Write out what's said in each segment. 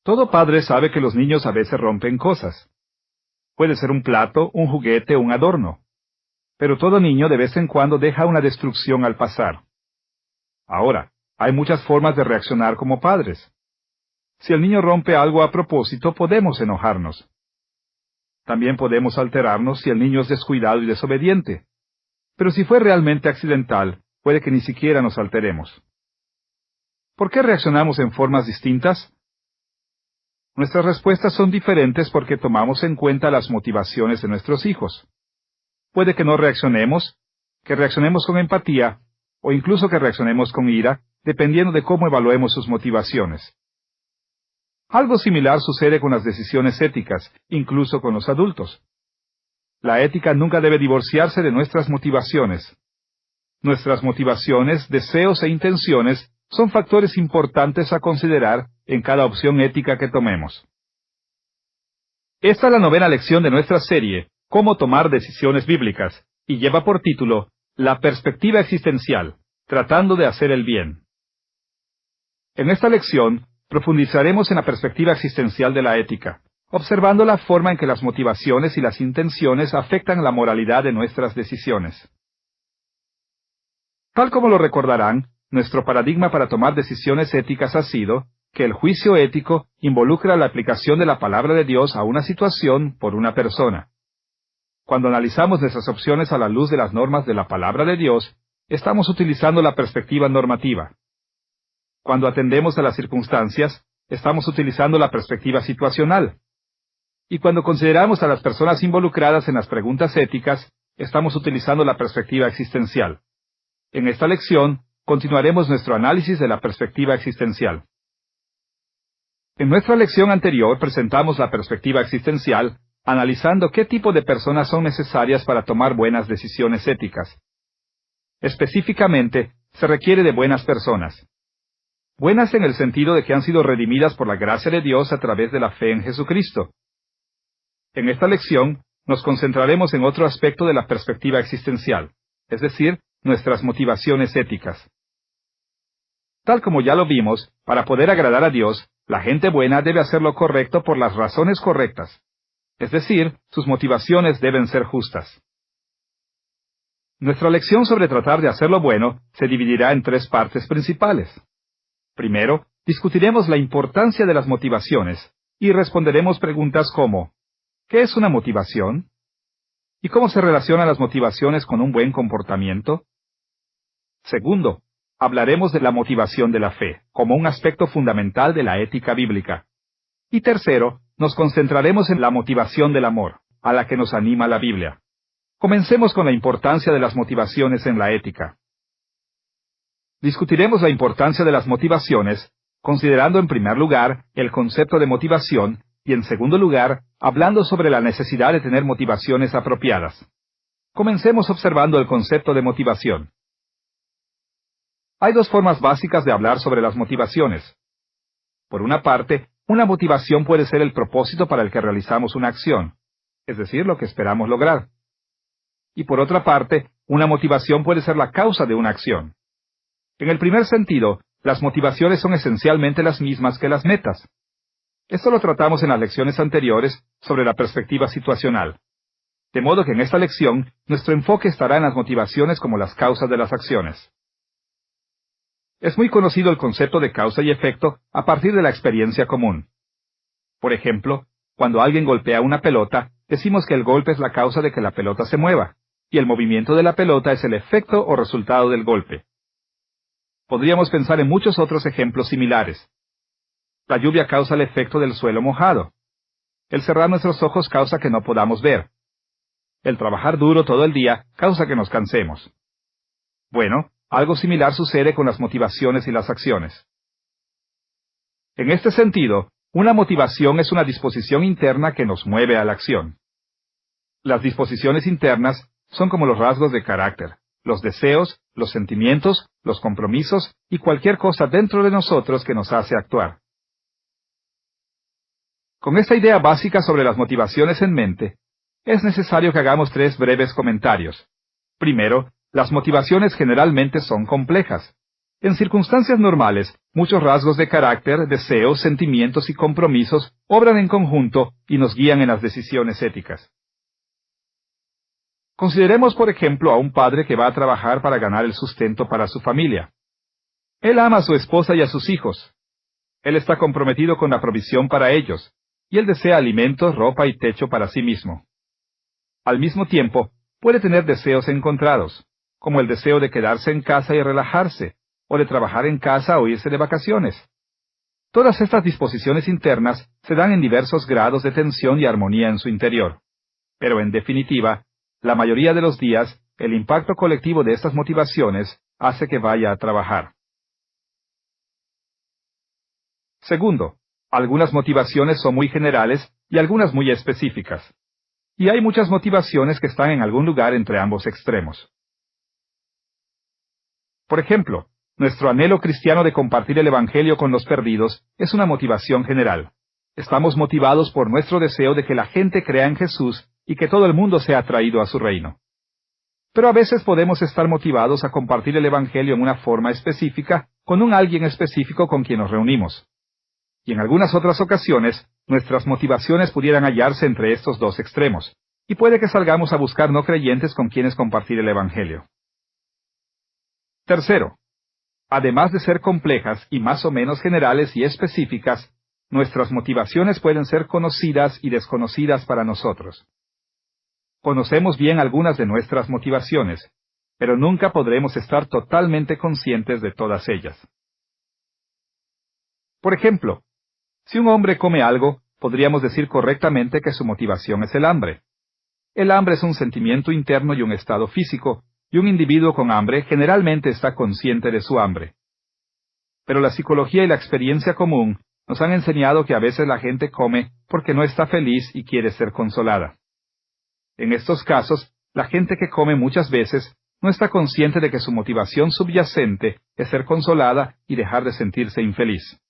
Todo padre sabe que los niños a veces rompen cosas. Puede ser un plato, un juguete o un adorno. Pero todo niño de vez en cuando deja una destrucción al pasar. Ahora, hay muchas formas de reaccionar como padres. Si el niño rompe algo a propósito, podemos enojarnos. También podemos alterarnos si el niño es descuidado y desobediente. Pero si fue realmente accidental, puede que ni siquiera nos alteremos. ¿Por qué reaccionamos en formas distintas? Nuestras respuestas son diferentes porque tomamos en cuenta las motivaciones de nuestros hijos. Puede que no reaccionemos, que reaccionemos con empatía, o incluso que reaccionemos con ira, dependiendo de cómo evaluemos sus motivaciones. Algo similar sucede con las decisiones éticas, incluso con los adultos. La ética nunca debe divorciarse de nuestras motivaciones. Nuestras motivaciones, deseos e intenciones son factores importantes a considerar en cada opción ética que tomemos. Esta es la 9ª lección de nuestra serie, Cómo tomar decisiones bíblicas, y lleva por título, La perspectiva existencial, tratando de hacer el bien. En esta lección, profundizaremos en la perspectiva existencial de la ética, observando la forma en que las motivaciones y las intenciones afectan la moralidad de nuestras decisiones. Tal como lo recordarán, nuestro paradigma para tomar decisiones éticas ha sido que el juicio ético involucra la aplicación de la palabra de Dios a una situación por una persona. Cuando analizamos nuestras opciones a la luz de las normas de la palabra de Dios, estamos utilizando la perspectiva normativa. Cuando atendemos a las circunstancias, estamos utilizando la perspectiva situacional. Y cuando consideramos a las personas involucradas en las preguntas éticas, estamos utilizando la perspectiva existencial. En esta lección, continuaremos nuestro análisis de la perspectiva existencial. En nuestra lección anterior presentamos la perspectiva existencial, analizando qué tipo de personas son necesarias para tomar buenas decisiones éticas. Específicamente, se requiere de buenas personas. Buenas en el sentido de que han sido redimidas por la gracia de Dios a través de la fe en Jesucristo. En esta lección, nos concentraremos en otro aspecto de la perspectiva existencial, es decir, nuestras motivaciones éticas. Tal como ya lo vimos, para poder agradar a Dios, la gente buena debe hacer lo correcto por las razones correctas. Es decir, sus motivaciones deben ser justas. Nuestra lección sobre tratar de hacer lo bueno se dividirá en 3 partes principales. Primero, discutiremos la importancia de las motivaciones y responderemos preguntas como ¿qué es una motivación? ¿Y cómo se relacionan las motivaciones con un buen comportamiento? Segundo, hablaremos de la motivación de la fe, como un aspecto fundamental de la ética bíblica. Y tercero, nos concentraremos en la motivación del amor, a la que nos anima la Biblia. Comencemos con la importancia de las motivaciones en la ética. Discutiremos la importancia de las motivaciones, considerando en primer lugar el concepto de motivación y en segundo lugar, hablando sobre la necesidad de tener motivaciones apropiadas. Comencemos observando el concepto de motivación. Hay 2 formas básicas de hablar sobre las motivaciones. Por una parte, una motivación puede ser el propósito para el que realizamos una acción, es decir, lo que esperamos lograr. Y por otra parte, una motivación puede ser la causa de una acción. En el primer sentido, las motivaciones son esencialmente las mismas que las metas. Esto lo tratamos en las lecciones anteriores sobre la perspectiva situacional. De modo que en esta lección, nuestro enfoque estará en las motivaciones como las causas de las acciones. Es muy conocido el concepto de causa y efecto a partir de la experiencia común. Por ejemplo, cuando alguien golpea una pelota, decimos que el golpe es la causa de que la pelota se mueva, y el movimiento de la pelota es el efecto o resultado del golpe. Podríamos pensar en muchos otros ejemplos similares. La lluvia causa el efecto del suelo mojado. El cerrar nuestros ojos causa que no podamos ver. El trabajar duro todo el día causa que nos cansemos. Bueno, algo similar sucede con las motivaciones y las acciones. En este sentido, una motivación es una disposición interna que nos mueve a la acción. Las disposiciones internas son como los rasgos de carácter, los deseos, los sentimientos, los compromisos y cualquier cosa dentro de nosotros que nos hace actuar. Con esta idea básica sobre las motivaciones en mente, es necesario que hagamos 3 breves comentarios. Primero, las motivaciones generalmente son complejas. En circunstancias normales, muchos rasgos de carácter, deseos, sentimientos y compromisos obran en conjunto y nos guían en las decisiones éticas. Consideremos, por ejemplo, a un padre que va a trabajar para ganar el sustento para su familia. Él ama a su esposa y a sus hijos. Él está comprometido con la provisión para ellos, y él desea alimentos, ropa y techo para sí mismo. Al mismo tiempo, puede tener deseos encontrados, como el deseo de quedarse en casa y relajarse, o de trabajar en casa o irse de vacaciones. Todas estas disposiciones internas se dan en diversos grados de tensión y armonía en su interior. Pero en definitiva, la mayoría de los días, el impacto colectivo de estas motivaciones hace que vaya a trabajar. Segundo, algunas motivaciones son muy generales y algunas muy específicas. Y hay muchas motivaciones que están en algún lugar entre ambos extremos. Por ejemplo, nuestro anhelo cristiano de compartir el Evangelio con los perdidos es una motivación general. Estamos motivados por nuestro deseo de que la gente crea en Jesús y que todo el mundo sea atraído a su reino. Pero a veces podemos estar motivados a compartir el Evangelio en una forma específica con un alguien específico con quien nos reunimos. Y en algunas otras ocasiones, nuestras motivaciones pudieran hallarse entre estos dos extremos, y puede que salgamos a buscar no creyentes con quienes compartir el Evangelio. Tercero, además de ser complejas y más o menos generales y específicas, nuestras motivaciones pueden ser conocidas y desconocidas para nosotros. Conocemos bien algunas de nuestras motivaciones, pero nunca podremos estar totalmente conscientes de todas ellas. Por ejemplo, si un hombre come algo, podríamos decir correctamente que su motivación es el hambre. El hambre es un sentimiento interno y un estado físico, y un individuo con hambre generalmente está consciente de su hambre. Pero la psicología y la experiencia común nos han enseñado que a veces la gente come porque no está feliz y quiere ser consolada. En estos casos, la gente que come muchas veces no está consciente de que su motivación subyacente es ser consolada y dejar de sentirse infeliz.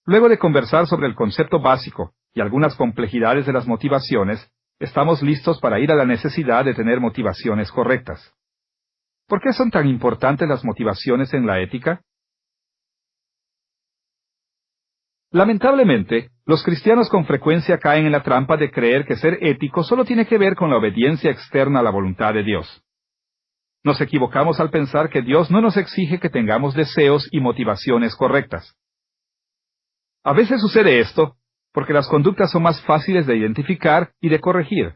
Luego de conversar sobre el concepto básico y algunas complejidades de las motivaciones, estamos listos para ir a la necesidad de tener motivaciones correctas. ¿Por qué son tan importantes las motivaciones en la ética? Lamentablemente, los cristianos con frecuencia caen en la trampa de creer que ser ético solo tiene que ver con la obediencia externa a la voluntad de Dios. Nos equivocamos al pensar que Dios no nos exige que tengamos deseos y motivaciones correctas. A veces sucede esto porque las conductas son más fáciles de identificar y de corregir.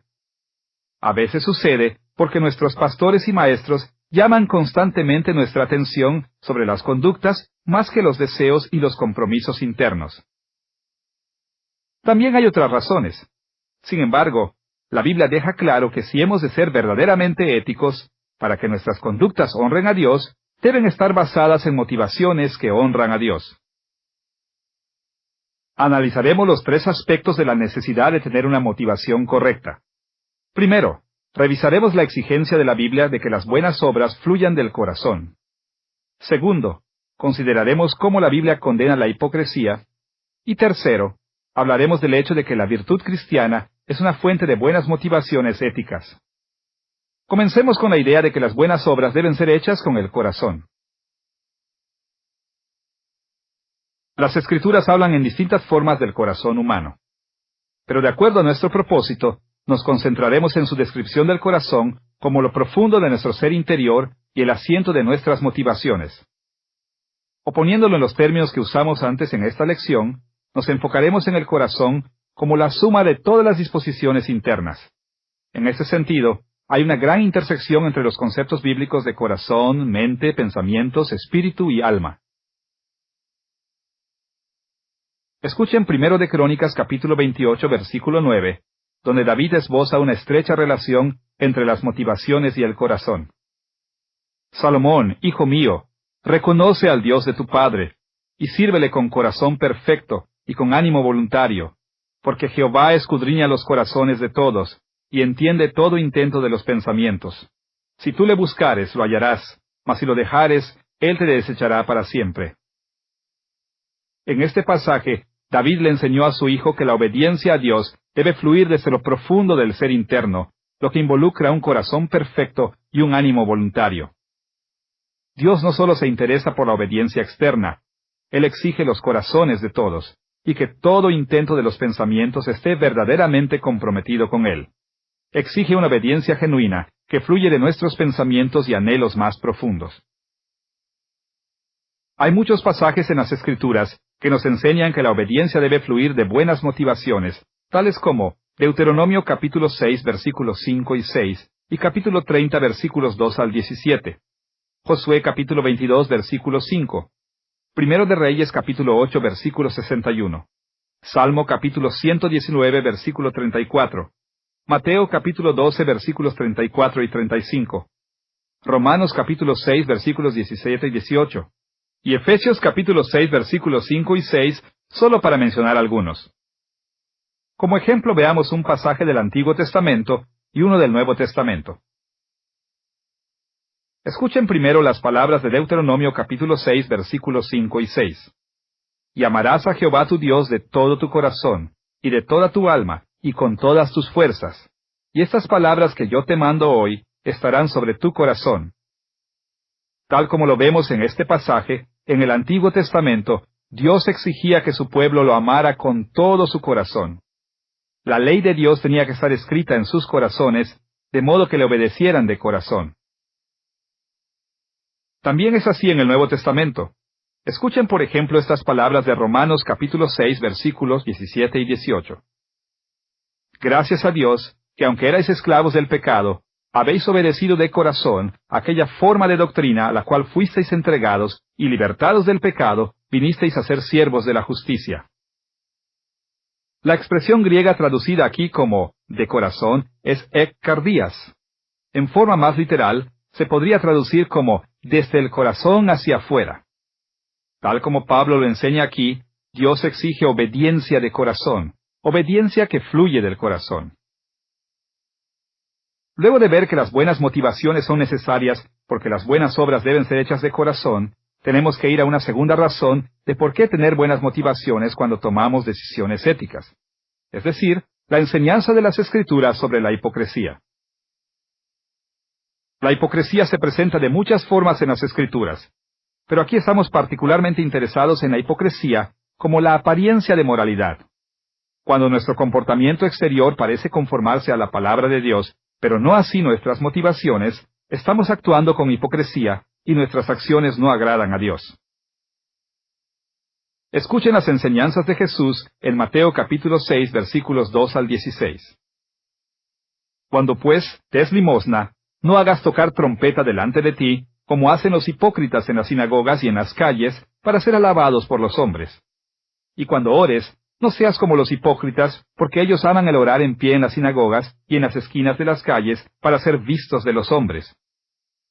A veces sucede porque nuestros pastores y maestros llaman constantemente nuestra atención sobre las conductas más que los deseos y los compromisos internos. También hay otras razones. Sin embargo, la Biblia deja claro que si hemos de ser verdaderamente éticos, para que nuestras conductas honren a Dios, deben estar basadas en motivaciones que honran a Dios. Analizaremos los tres aspectos de la necesidad de tener una motivación correcta. Primero, revisaremos la exigencia de la Biblia de que las buenas obras fluyan del corazón. Segundo, consideraremos cómo la Biblia condena la hipocresía. Y tercero, hablaremos del hecho de que la virtud cristiana es una fuente de buenas motivaciones éticas. Comencemos con la idea de que las buenas obras deben ser hechas con el corazón. Las Escrituras hablan en distintas formas del corazón humano. Pero de acuerdo a nuestro propósito, nos concentraremos en su descripción del corazón como lo profundo de nuestro ser interior y el asiento de nuestras motivaciones. O poniéndolo en los términos que usamos antes en esta lección, nos enfocaremos en el corazón como la suma de todas las disposiciones internas. En este sentido, hay una gran intersección entre los conceptos bíblicos de corazón, mente, pensamientos, espíritu y alma. Escuchen 1 de Crónicas capítulo 28 versículo 9, donde David esboza una estrecha relación entre las motivaciones y el corazón. Salomón, hijo mío, reconoce al Dios de tu Padre, y sírvele con corazón perfecto y con ánimo voluntario, porque Jehová escudriña los corazones de todos, y entiende todo intento de los pensamientos. Si tú le buscares, lo hallarás, mas si lo dejares, él te desechará para siempre. En este pasaje, David le enseñó a su hijo que la obediencia a Dios debe fluir desde lo profundo del ser interno, lo que involucra un corazón perfecto y un ánimo voluntario. Dios no solo se interesa por la obediencia externa, Él exige los corazones de todos, y que todo intento de los pensamientos esté verdaderamente comprometido con Él. Exige una obediencia genuina, que fluye de nuestros pensamientos y anhelos más profundos. Hay muchos pasajes en las Escrituras que nos enseñan que la obediencia debe fluir de buenas motivaciones, tales como Deuteronomio capítulo 6 versículos 5 y 6, y capítulo 30 versículos 2 al 17. Josué capítulo 22 versículo 5. Primero de Reyes capítulo 8 versículo 61. Salmo capítulo 119 versículo 34. Mateo capítulo 12 versículos 34 y 35. Romanos capítulo 6 versículos 17 y 18. Y Efesios capítulo 6 versículos 5 y 6, solo para mencionar algunos. Como ejemplo veamos un pasaje del Antiguo Testamento y uno del Nuevo Testamento. Escuchen primero las palabras de Deuteronomio capítulo 6 versículos 5 y 6. Y amarás a Jehová tu Dios de todo tu corazón, y de toda tu alma, y con todas tus fuerzas. Y estas palabras que yo te mando hoy estarán sobre tu corazón. Tal como lo vemos en este pasaje, en el Antiguo Testamento, Dios exigía que su pueblo lo amara con todo su corazón. La ley de Dios tenía que estar escrita en sus corazones, de modo que le obedecieran de corazón. También es así en el Nuevo Testamento. Escuchen por ejemplo estas palabras de Romanos capítulo 6 versículos 17 y 18. Gracias a Dios, que aunque erais esclavos del pecado, habéis obedecido de corazón aquella forma de doctrina a la cual fuisteis entregados, y libertados del pecado, vinisteis a ser siervos de la justicia. La expresión griega traducida aquí como de corazón es ekkardias. En forma más literal, se podría traducir como desde el corazón hacia afuera. Tal como Pablo lo enseña aquí, Dios exige obediencia de corazón, obediencia que fluye del corazón. Luego de ver que las buenas motivaciones son necesarias porque las buenas obras deben ser hechas de corazón, tenemos que ir a una segunda razón de por qué tener buenas motivaciones cuando tomamos decisiones éticas. Es decir, la enseñanza de las Escrituras sobre la hipocresía. La hipocresía se presenta de muchas formas en las Escrituras, pero aquí estamos particularmente interesados en la hipocresía como la apariencia de moralidad. Cuando nuestro comportamiento exterior parece conformarse a la palabra de Dios, pero no así nuestras motivaciones, estamos actuando con hipocresía y nuestras acciones no agradan a Dios. Escuchen las enseñanzas de Jesús en Mateo capítulo 6 versículos 2 al 16. Cuando pues des limosna, no hagas tocar trompeta delante de ti, como hacen los hipócritas en las sinagogas y en las calles, para ser alabados por los hombres. Y cuando ores, no seas como los hipócritas, porque ellos aman el orar en pie en las sinagogas y en las esquinas de las calles, para ser vistos de los hombres.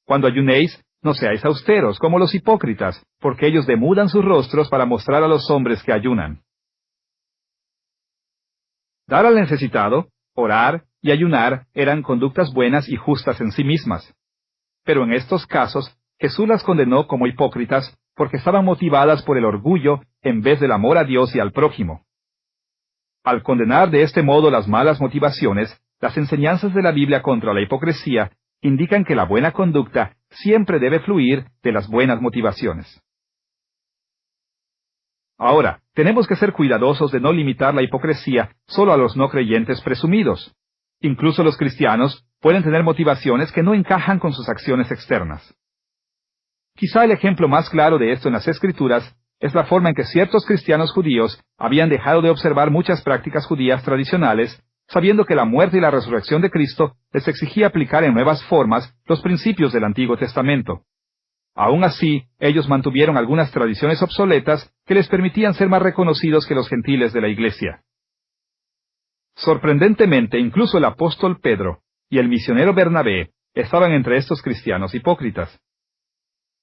Cuando ayunéis, no seáis austeros como los hipócritas, porque ellos demudan sus rostros para mostrar a los hombres que ayunan. Dar al necesitado, orar y ayunar eran conductas buenas y justas en sí mismas. Pero en estos casos, Jesús las condenó como hipócritas porque estaban motivadas por el orgullo en vez del amor a Dios y al prójimo. Al condenar de este modo las malas motivaciones, las enseñanzas de la Biblia contra la hipocresía indican que la buena conducta siempre debe fluir de las buenas motivaciones. Ahora, tenemos que ser cuidadosos de no limitar la hipocresía solo a los no creyentes presumidos. Incluso los cristianos pueden tener motivaciones que no encajan con sus acciones externas. Quizá el ejemplo más claro de esto en las Escrituras es la forma en que ciertos cristianos judíos habían dejado de observar muchas prácticas judías tradicionales, sabiendo que la muerte y la resurrección de Cristo les exigía aplicar en nuevas formas los principios del Antiguo Testamento. Aún así, ellos mantuvieron algunas tradiciones obsoletas que les permitían ser más reconocidos que los gentiles de la Iglesia. Sorprendentemente, incluso el apóstol Pedro y el misionero Bernabé estaban entre estos cristianos hipócritas.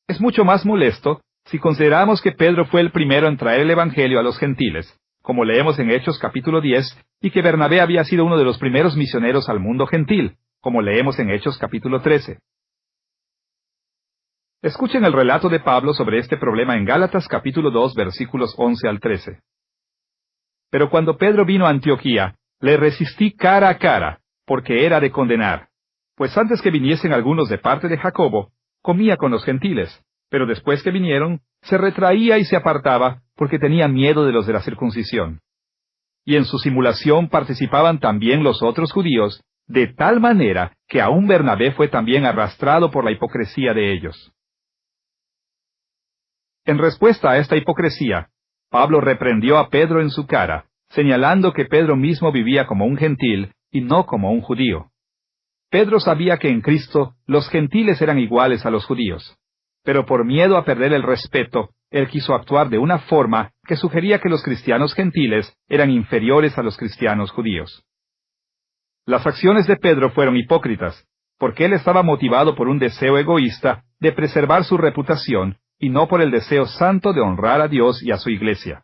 Es mucho más molesto si consideramos que Pedro fue el primero en traer el Evangelio a los gentiles, como leemos en Hechos capítulo 10, y que Bernabé había sido uno de los primeros misioneros al mundo gentil, como leemos en Hechos capítulo 13. Escuchen el relato de Pablo sobre este problema en Gálatas capítulo 2 versículos 11 al 13. Pero cuando Pedro vino a Antioquía, le resistí cara a cara, porque era de condenar. Pues antes que viniesen algunos de parte de Jacobo, comía con los gentiles, Pero después que vinieron, se retraía y se apartaba porque tenía miedo de los de la circuncisión. Y en su simulación participaban también los otros judíos, de tal manera que aún Bernabé fue también arrastrado por la hipocresía de ellos. En respuesta a esta hipocresía, Pablo reprendió a Pedro en su cara, señalando que Pedro mismo vivía como un gentil y no como un judío. Pedro sabía que en Cristo los gentiles eran iguales a los judíos, pero por miedo a perder el respeto, él quiso actuar de una forma que sugería que los cristianos gentiles eran inferiores a los cristianos judíos. Las acciones de Pedro fueron hipócritas, porque él estaba motivado por un deseo egoísta de preservar su reputación y no por el deseo santo de honrar a Dios y a su iglesia.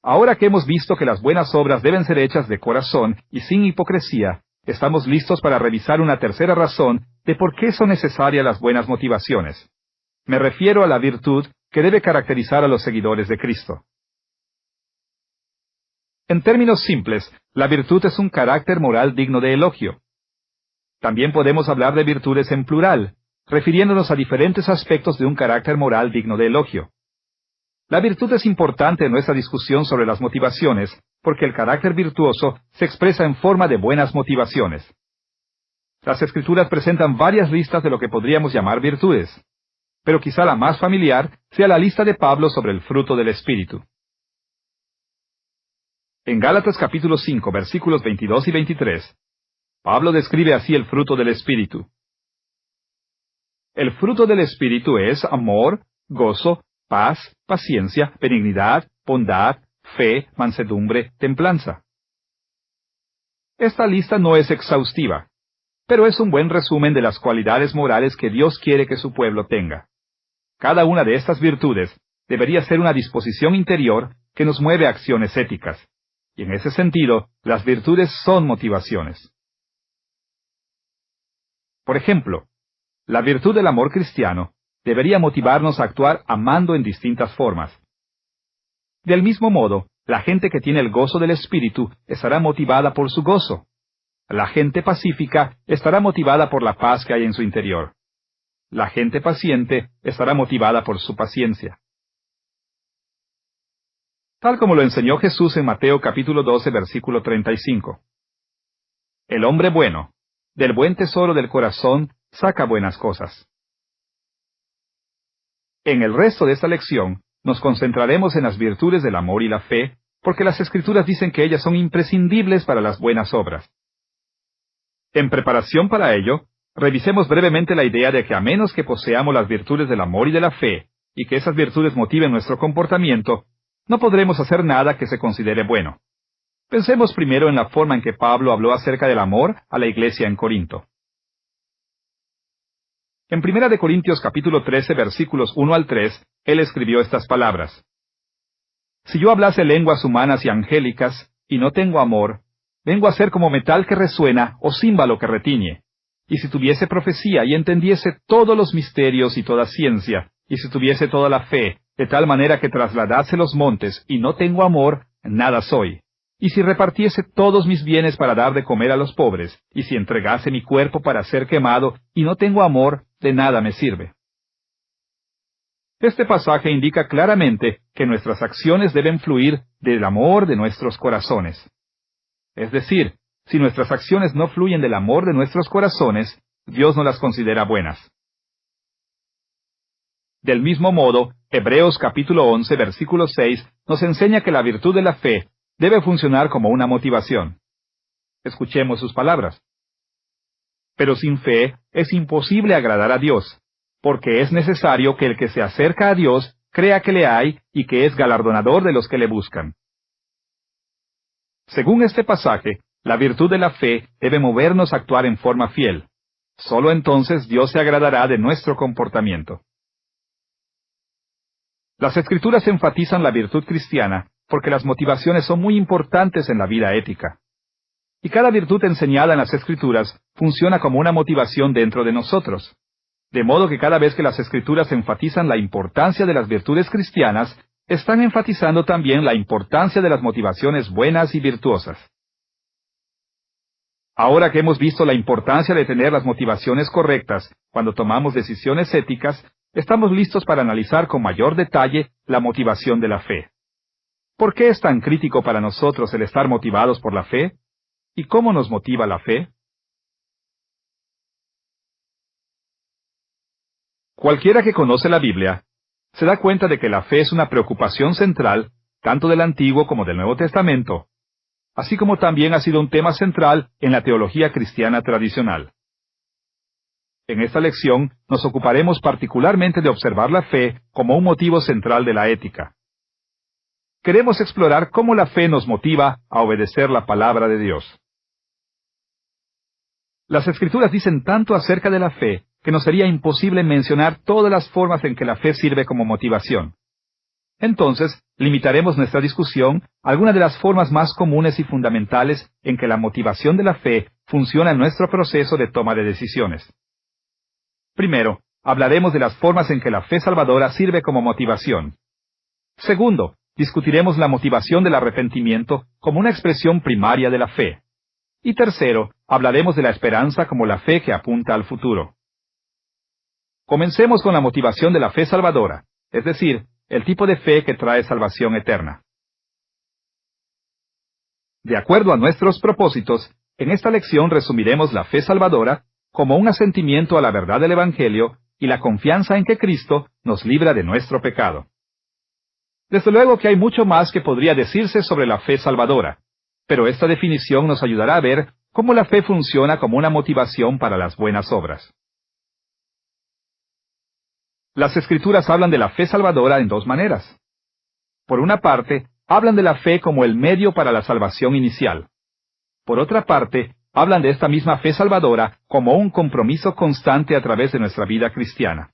Ahora que hemos visto que las buenas obras deben ser hechas de corazón y sin hipocresía, estamos listos para revisar una tercera razón de por qué son necesarias las buenas motivaciones. Me refiero a la virtud que debe caracterizar a los seguidores de Cristo. En términos simples, la virtud es un carácter moral digno de elogio. También podemos hablar de virtudes en plural, refiriéndonos a diferentes aspectos de un carácter moral digno de elogio. La virtud es importante en nuestra discusión sobre las motivaciones, porque el carácter virtuoso se expresa en forma de buenas motivaciones. Las Escrituras presentan varias listas de lo que podríamos llamar virtudes, pero quizá la más familiar sea la lista de Pablo sobre el fruto del Espíritu. En Gálatas capítulo 5, versículos 22 y 23, Pablo describe así el fruto del Espíritu. El fruto del Espíritu es amor, gozo, paz, paciencia, benignidad, bondad, fe, mansedumbre, templanza. Esta lista no es exhaustiva, pero es un buen resumen de las cualidades morales que Dios quiere que su pueblo tenga. Cada una de estas virtudes debería ser una disposición interior que nos mueve a acciones éticas, y en ese sentido, las virtudes son motivaciones. Por ejemplo, la virtud del amor cristiano debería motivarnos a actuar amando en distintas formas. Del mismo modo, la gente que tiene el gozo del Espíritu estará motivada por su gozo. La gente pacífica estará motivada por la paz que hay en su interior. La gente paciente estará motivada por su paciencia. Tal como lo enseñó Jesús en Mateo capítulo 12, versículo 35. El hombre bueno, del buen tesoro del corazón, saca buenas cosas. En el resto de esta lección, nos concentraremos en las virtudes del amor y la fe, porque las Escrituras dicen que ellas son imprescindibles para las buenas obras. En preparación para ello, revisemos brevemente la idea de que a menos que poseamos las virtudes del amor y de la fe, y que esas virtudes motiven nuestro comportamiento, no podremos hacer nada que se considere bueno. Pensemos primero en la forma en que Pablo habló acerca del amor a la iglesia en Corinto. En 1 Corintios capítulo 13, versículos 1 al 3, él escribió estas palabras. Si yo hablase lenguas humanas y angélicas, y no tengo amor, vengo a ser como metal que resuena o címbalo que retiñe. Y si tuviese profecía y entendiese todos los misterios y toda ciencia, y si tuviese toda la fe, de tal manera que trasladase los montes, y no tengo amor, nada soy. Y si repartiese todos mis bienes para dar de comer a los pobres, y si entregase mi cuerpo para ser quemado, y no tengo amor, de nada me sirve. Este pasaje indica claramente que nuestras acciones deben fluir del amor de nuestros corazones. Es decir, si nuestras acciones no fluyen del amor de nuestros corazones, Dios no las considera buenas. Del mismo modo, Hebreos capítulo 11, versículo 6, nos enseña que la virtud de la fe debe funcionar como una motivación. Escuchemos sus palabras. Pero sin fe es imposible agradar a Dios, porque es necesario que el que se acerca a Dios crea que le hay y que es galardonador de los que le buscan. Según este pasaje, la virtud de la fe debe movernos a actuar en forma fiel. Solo entonces Dios se agradará de nuestro comportamiento. Las Escrituras enfatizan la virtud cristiana porque las motivaciones son muy importantes en la vida ética. Y cada virtud enseñada en las Escrituras funciona como una motivación dentro de nosotros. De modo que cada vez que las Escrituras enfatizan la importancia de las virtudes cristianas, están enfatizando también la importancia de las motivaciones buenas y virtuosas. Ahora que hemos visto la importancia de tener las motivaciones correctas cuando tomamos decisiones éticas, estamos listos para analizar con mayor detalle la motivación de la fe. ¿Por qué es tan crítico para nosotros el estar motivados por la fe? ¿Y cómo nos motiva la fe? Cualquiera que conoce la Biblia se da cuenta de que la fe es una preocupación central tanto del Antiguo como del Nuevo Testamento, así como también ha sido un tema central en la teología cristiana tradicional. En esta lección nos ocuparemos particularmente de observar la fe como un motivo central de la ética. Queremos explorar cómo la fe nos motiva a obedecer la palabra de Dios. Las Escrituras dicen tanto acerca de la fe que nos sería imposible mencionar todas las formas en que la fe sirve como motivación. Entonces, limitaremos nuestra discusión a algunas de las formas más comunes y fundamentales en que la motivación de la fe funciona en nuestro proceso de toma de decisiones. Primero, hablaremos de las formas en que la fe salvadora sirve como motivación. Segundo, discutiremos la motivación del arrepentimiento como una expresión primaria de la fe. Y tercero, hablaremos de la esperanza como la fe que apunta al futuro. Comencemos con la motivación de la fe salvadora, es decir, el tipo de fe que trae salvación eterna. De acuerdo a nuestros propósitos, en esta lección resumiremos la fe salvadora como un asentimiento a la verdad del Evangelio y la confianza en que Cristo nos libra de nuestro pecado. Desde luego que hay mucho más que podría decirse sobre la fe salvadora, pero esta definición nos ayudará a ver cómo la fe funciona como una motivación para las buenas obras. Las Escrituras hablan de la fe salvadora en dos maneras. Por una parte, hablan de la fe como el medio para la salvación inicial. Por otra parte, hablan de esta misma fe salvadora como un compromiso constante a través de nuestra vida cristiana.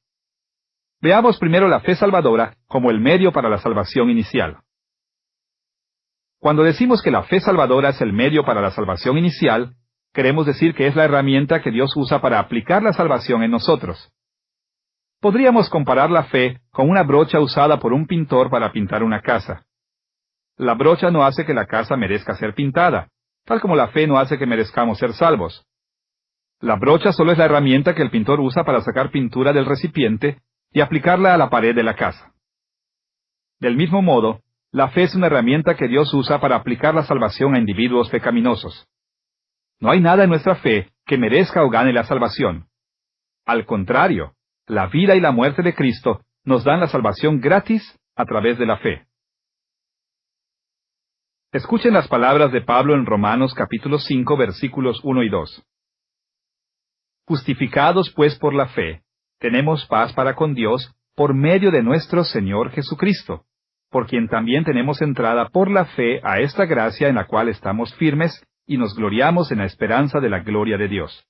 Veamos primero la fe salvadora como el medio para la salvación inicial. Cuando decimos que la fe salvadora es el medio para la salvación inicial, queremos decir que es la herramienta que Dios usa para aplicar la salvación en nosotros. Podríamos comparar la fe con una brocha usada por un pintor para pintar una casa. La brocha no hace que la casa merezca ser pintada, tal como la fe no hace que merezcamos ser salvos. La brocha solo es la herramienta que el pintor usa para sacar pintura del recipiente y aplicarla a la pared de la casa. Del mismo modo, la fe es una herramienta que Dios usa para aplicar la salvación a individuos pecaminosos. No hay nada en nuestra fe que merezca o gane la salvación. Al contrario, la vida y la muerte de Cristo nos dan la salvación gratis a través de la fe. Escuchen las palabras de Pablo en Romanos capítulo 5 versículos 1 y 2. Justificados pues por la fe, tenemos paz para con Dios por medio de nuestro Señor Jesucristo, por quien también tenemos entrada por la fe a esta gracia en la cual estamos firmes y nos gloriamos en la esperanza de la gloria de Dios.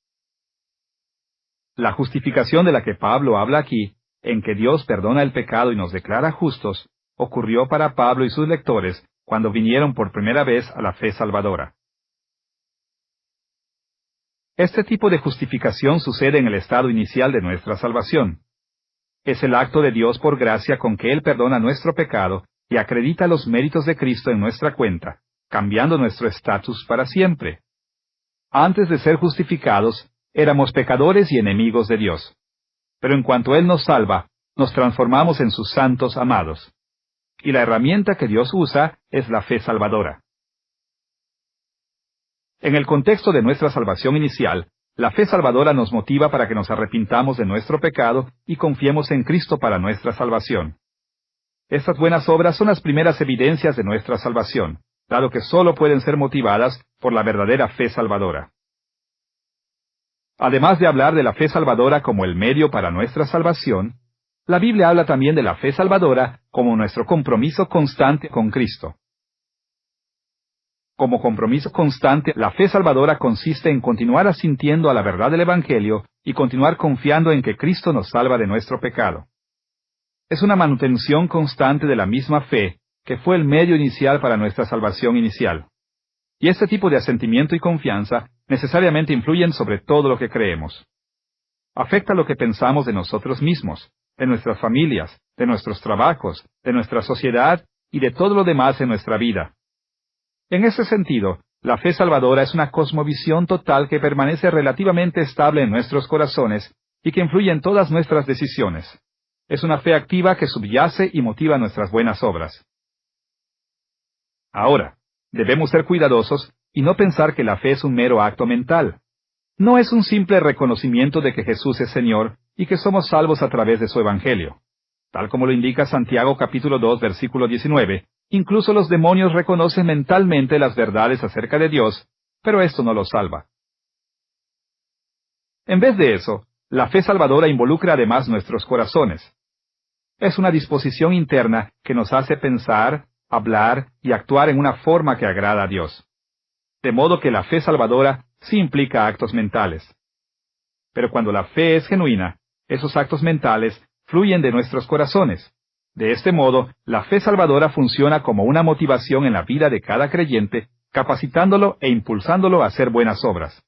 La justificación de la que Pablo habla aquí, en que Dios perdona el pecado y nos declara justos, ocurrió para Pablo y sus lectores cuando vinieron por primera vez a la fe salvadora. Este tipo de justificación sucede en el estado inicial de nuestra salvación. Es el acto de Dios por gracia con que Él perdona nuestro pecado y acredita los méritos de Cristo en nuestra cuenta, cambiando nuestro estatus para siempre. Antes de ser justificados, éramos pecadores y enemigos de Dios. Pero en cuanto Él nos salva, nos transformamos en sus santos amados. Y la herramienta que Dios usa es la fe salvadora. En el contexto de nuestra salvación inicial, la fe salvadora nos motiva para que nos arrepintamos de nuestro pecado y confiemos en Cristo para nuestra salvación. Estas buenas obras son las primeras evidencias de nuestra salvación, dado que solo pueden ser motivadas por la verdadera fe salvadora. Además de hablar de la fe salvadora como el medio para nuestra salvación, la Biblia habla también de la fe salvadora como nuestro compromiso constante con Cristo. Como compromiso constante, la fe salvadora consiste en continuar asintiendo a la verdad del Evangelio y continuar confiando en que Cristo nos salva de nuestro pecado. Es una manutención constante de la misma fe que fue el medio inicial para nuestra salvación inicial. Y este tipo de asentimiento y confianza necesariamente influyen sobre todo lo que creemos. Afecta lo que pensamos de nosotros mismos, de nuestras familias, de nuestros trabajos, de nuestra sociedad y de todo lo demás en nuestra vida. En ese sentido, La fe salvadora es una cosmovisión total que permanece relativamente estable en nuestros corazones y que influye en todas nuestras decisiones. Es una fe activa que subyace y motiva nuestras buenas obras. Ahora, debemos ser cuidadosos y no pensar que la fe es un mero acto mental. No es un simple reconocimiento de que Jesús es Señor y que somos salvos a través de su Evangelio. Tal como lo indica Santiago capítulo 2, versículo 19, incluso los demonios reconocen mentalmente las verdades acerca de Dios, pero esto no los salva. En vez de eso, la fe salvadora involucra además nuestros corazones. Es una disposición interna que nos hace pensar, hablar y actuar en una forma que agrada a Dios. De modo que la fe salvadora sí implica actos mentales. Pero cuando la fe es genuina, esos actos mentales fluyen de nuestros corazones. De este modo, la fe salvadora funciona como una motivación en la vida de cada creyente, capacitándolo e impulsándolo a hacer buenas obras.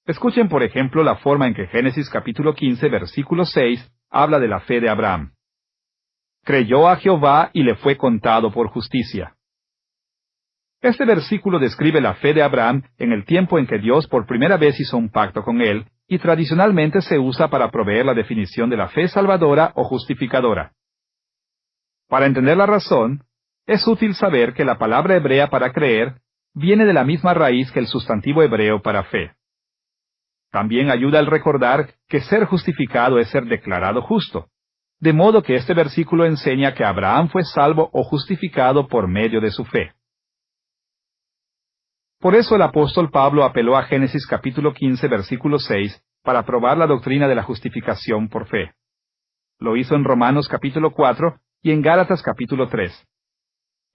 Escuchen, por ejemplo, la forma en que Génesis capítulo 15, versículo 6, habla de la fe de Abraham. Creyó a Jehová y le fue contado por justicia. Este versículo describe la fe de Abraham en el tiempo en que Dios por primera vez hizo un pacto con él, y tradicionalmente se usa para proveer la definición de la fe salvadora o justificadora. Para entender la razón, es útil saber que la palabra hebrea para creer viene de la misma raíz que el sustantivo hebreo para fe. También ayuda al recordar que ser justificado es ser declarado justo, de modo que este versículo enseña que Abraham fue salvo o justificado por medio de su fe. Por eso el apóstol Pablo apeló a Génesis capítulo 15, versículo 6, para probar la doctrina de la justificación por fe. Lo hizo en Romanos capítulo 4 y en Gálatas capítulo 3.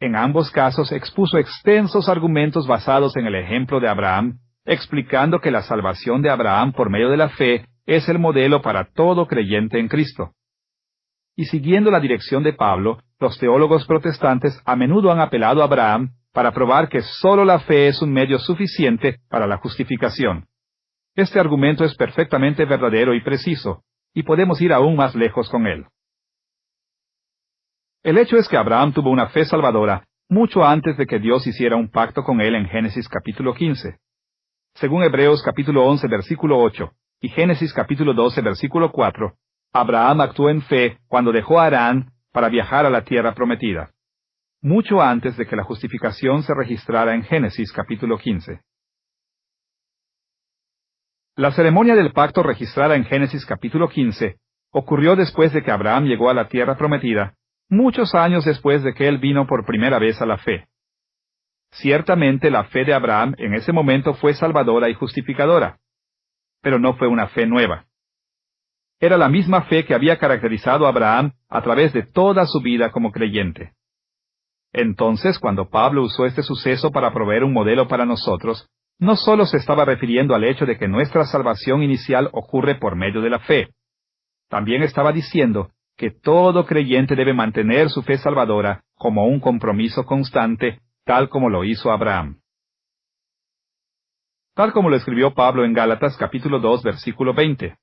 En ambos casos expuso extensos argumentos basados en el ejemplo de Abraham, explicando que la salvación de Abraham por medio de la fe es el modelo para todo creyente en Cristo. Y siguiendo la dirección de Pablo, los teólogos protestantes a menudo han apelado a Abraham para probar que sólo la fe es un medio suficiente para la justificación. Este argumento es perfectamente verdadero y preciso, y podemos ir aún más lejos con él. El hecho es que Abraham tuvo una fe salvadora mucho antes de que Dios hiciera un pacto con él en Génesis capítulo 15. Según Hebreos capítulo 11, versículo 8, y Génesis capítulo 12, versículo 4, Abraham actuó en fe cuando dejó a Harán para viajar a la tierra prometida, mucho antes de que la justificación se registrara en Génesis capítulo 15. La ceremonia del pacto registrada en Génesis capítulo 15 ocurrió después de que Abraham llegó a la tierra prometida, muchos años después de que él vino por primera vez a la fe. Ciertamente la fe de Abraham en ese momento fue salvadora y justificadora, pero no fue una fe nueva. Era la misma fe que había caracterizado a Abraham a través de toda su vida como creyente. Entonces, cuando Pablo usó este suceso para proveer un modelo para nosotros, no solo se estaba refiriendo al hecho de que nuestra salvación inicial ocurre por medio de la fe. También estaba diciendo que todo creyente debe mantener su fe salvadora como un compromiso constante, tal como lo hizo Abraham. Tal como lo escribió Pablo en Gálatas capítulo 2, versículo 20.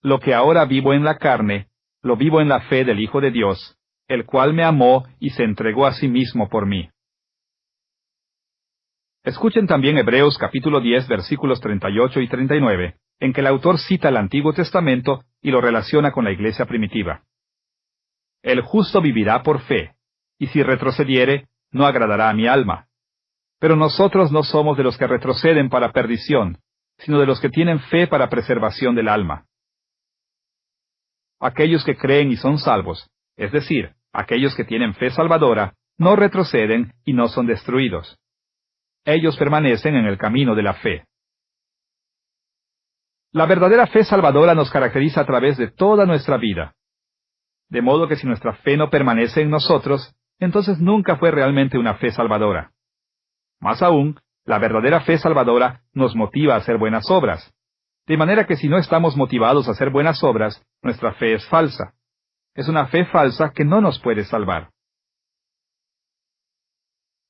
Lo que ahora vivo en la carne, lo vivo en la fe del Hijo de Dios, el cual me amó y se entregó a sí mismo por mí. Escuchen también Hebreos capítulo 10, versículos 38 y 39, en que el autor cita el Antiguo Testamento y lo relaciona con la iglesia primitiva. El justo vivirá por fe, y si retrocediere, no agradará a mi alma. Pero nosotros no somos de los que retroceden para perdición, sino de los que tienen fe para preservación del alma. Aquellos que creen y son salvos, es decir, aquellos que tienen fe salvadora, no retroceden y no son destruidos. Ellos permanecen en el camino de la fe. La verdadera fe salvadora nos caracteriza a través de toda nuestra vida. De modo que si nuestra fe no permanece en nosotros, entonces nunca fue realmente una fe salvadora. Más aún, la verdadera fe salvadora nos motiva a hacer buenas obras. De manera que si no estamos motivados a hacer buenas obras, nuestra fe es falsa. Es una fe falsa que no nos puede salvar.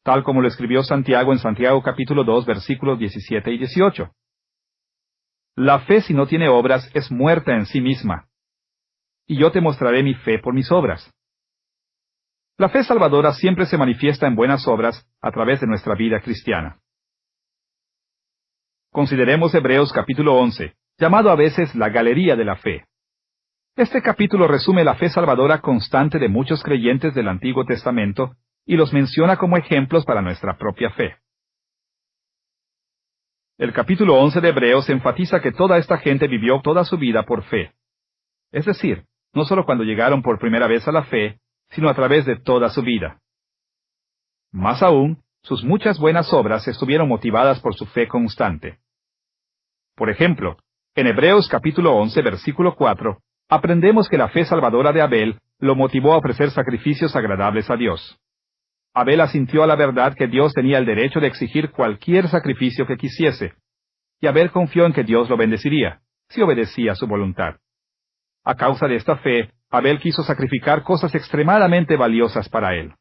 Tal como lo escribió Santiago en Santiago capítulo 2, versículos 17 y 18. La fe si no tiene obras es muerta en sí misma. Y yo te mostraré mi fe por mis obras. La fe salvadora siempre se manifiesta en buenas obras a través de nuestra vida cristiana. Consideremos Hebreos capítulo 11, llamado a veces la galería de la fe. Este capítulo resume la fe salvadora constante de muchos creyentes del Antiguo Testamento y los menciona como ejemplos para nuestra propia fe. El capítulo 11 de Hebreos enfatiza que toda esta gente vivió toda su vida por fe. Es decir, no solo cuando llegaron por primera vez a la fe, sino a través de toda su vida. Más aún, sus muchas buenas obras estuvieron motivadas por su fe constante. Por ejemplo, en Hebreos capítulo 11, versículo 4, aprendemos que la fe salvadora de Abel lo motivó a ofrecer sacrificios agradables a Dios. Abel asintió a la verdad que Dios tenía el derecho de exigir cualquier sacrificio que quisiese, y Abel confió en que Dios lo bendeciría, si obedecía su voluntad. A causa de esta fe, Abel quiso sacrificar cosas extremadamente valiosas para él.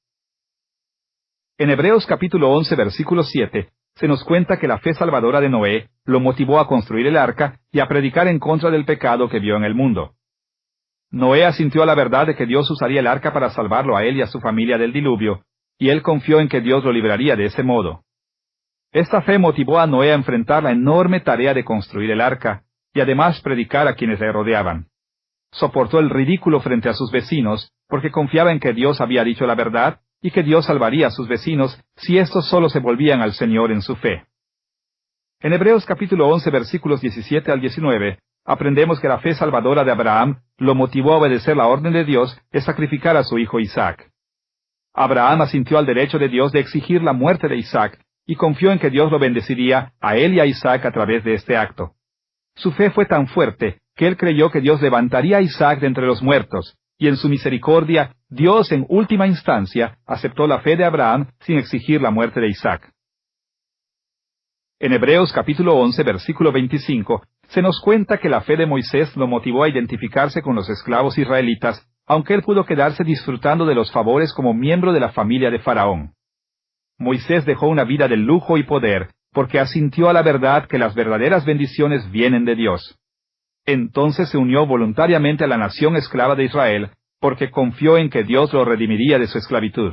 En Hebreos capítulo 11, versículo 7, se nos cuenta que la fe salvadora de Noé lo motivó a construir el arca y a predicar en contra del pecado que vio en el mundo. Noé asintió a la verdad de que Dios usaría el arca para salvarlo a él y a su familia del diluvio, y él confió en que Dios lo libraría de ese modo. Esta fe motivó a Noé a enfrentar la enorme tarea de construir el arca, y además predicar a quienes le rodeaban. Soportó el ridículo frente a sus vecinos, porque confiaba en que Dios había dicho la verdad, y que Dios salvaría a sus vecinos si éstos solo se volvían al Señor en su fe. En Hebreos capítulo 11, versículos 17 al 19, aprendemos que la fe salvadora de Abraham lo motivó a obedecer la orden de Dios de sacrificar a su hijo Isaac. Abraham asintió al derecho de Dios de exigir la muerte de Isaac, y confió en que Dios lo bendeciría a él y a Isaac a través de este acto. Su fe fue tan fuerte que él creyó que Dios levantaría a Isaac de entre los muertos, y en su misericordia, Dios en última instancia aceptó la fe de Abraham sin exigir la muerte de Isaac. En Hebreos capítulo 11, versículo 25, se nos cuenta que la fe de Moisés lo motivó a identificarse con los esclavos israelitas, aunque él pudo quedarse disfrutando de los favores como miembro de la familia de Faraón. Moisés dejó una vida de lujo y poder, porque asintió a la verdad que las verdaderas bendiciones vienen de Dios. Entonces se unió voluntariamente a la nación esclava de Israel, porque confió en que Dios lo redimiría de su esclavitud.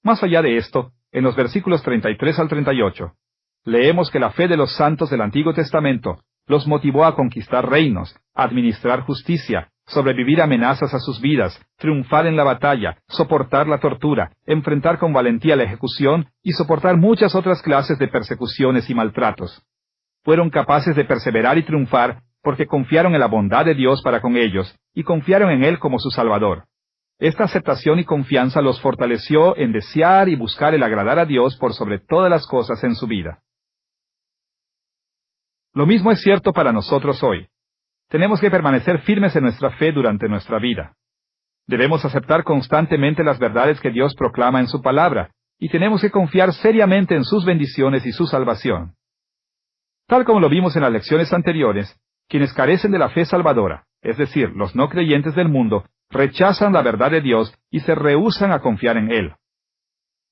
Más allá de esto, en los versículos 33 al 38, leemos que la fe de los santos del Antiguo Testamento los motivó a conquistar reinos, a administrar justicia, sobrevivir a amenazas a sus vidas, triunfar en la batalla, soportar la tortura, enfrentar con valentía la ejecución y soportar muchas otras clases de persecuciones y maltratos. Fueron capaces de perseverar y triunfar porque confiaron en la bondad de Dios para con ellos y confiaron en Él como su Salvador. Esta aceptación y confianza los fortaleció en desear y buscar el agradar a Dios por sobre todas las cosas en su vida. Lo mismo es cierto para nosotros hoy. Tenemos que permanecer firmes en nuestra fe durante nuestra vida. Debemos aceptar constantemente las verdades que Dios proclama en su palabra, y tenemos que confiar seriamente en sus bendiciones y su salvación. Tal como lo vimos en las lecciones anteriores, quienes carecen de la fe salvadora, es decir, los no creyentes del mundo, rechazan la verdad de Dios y se rehúsan a confiar en Él.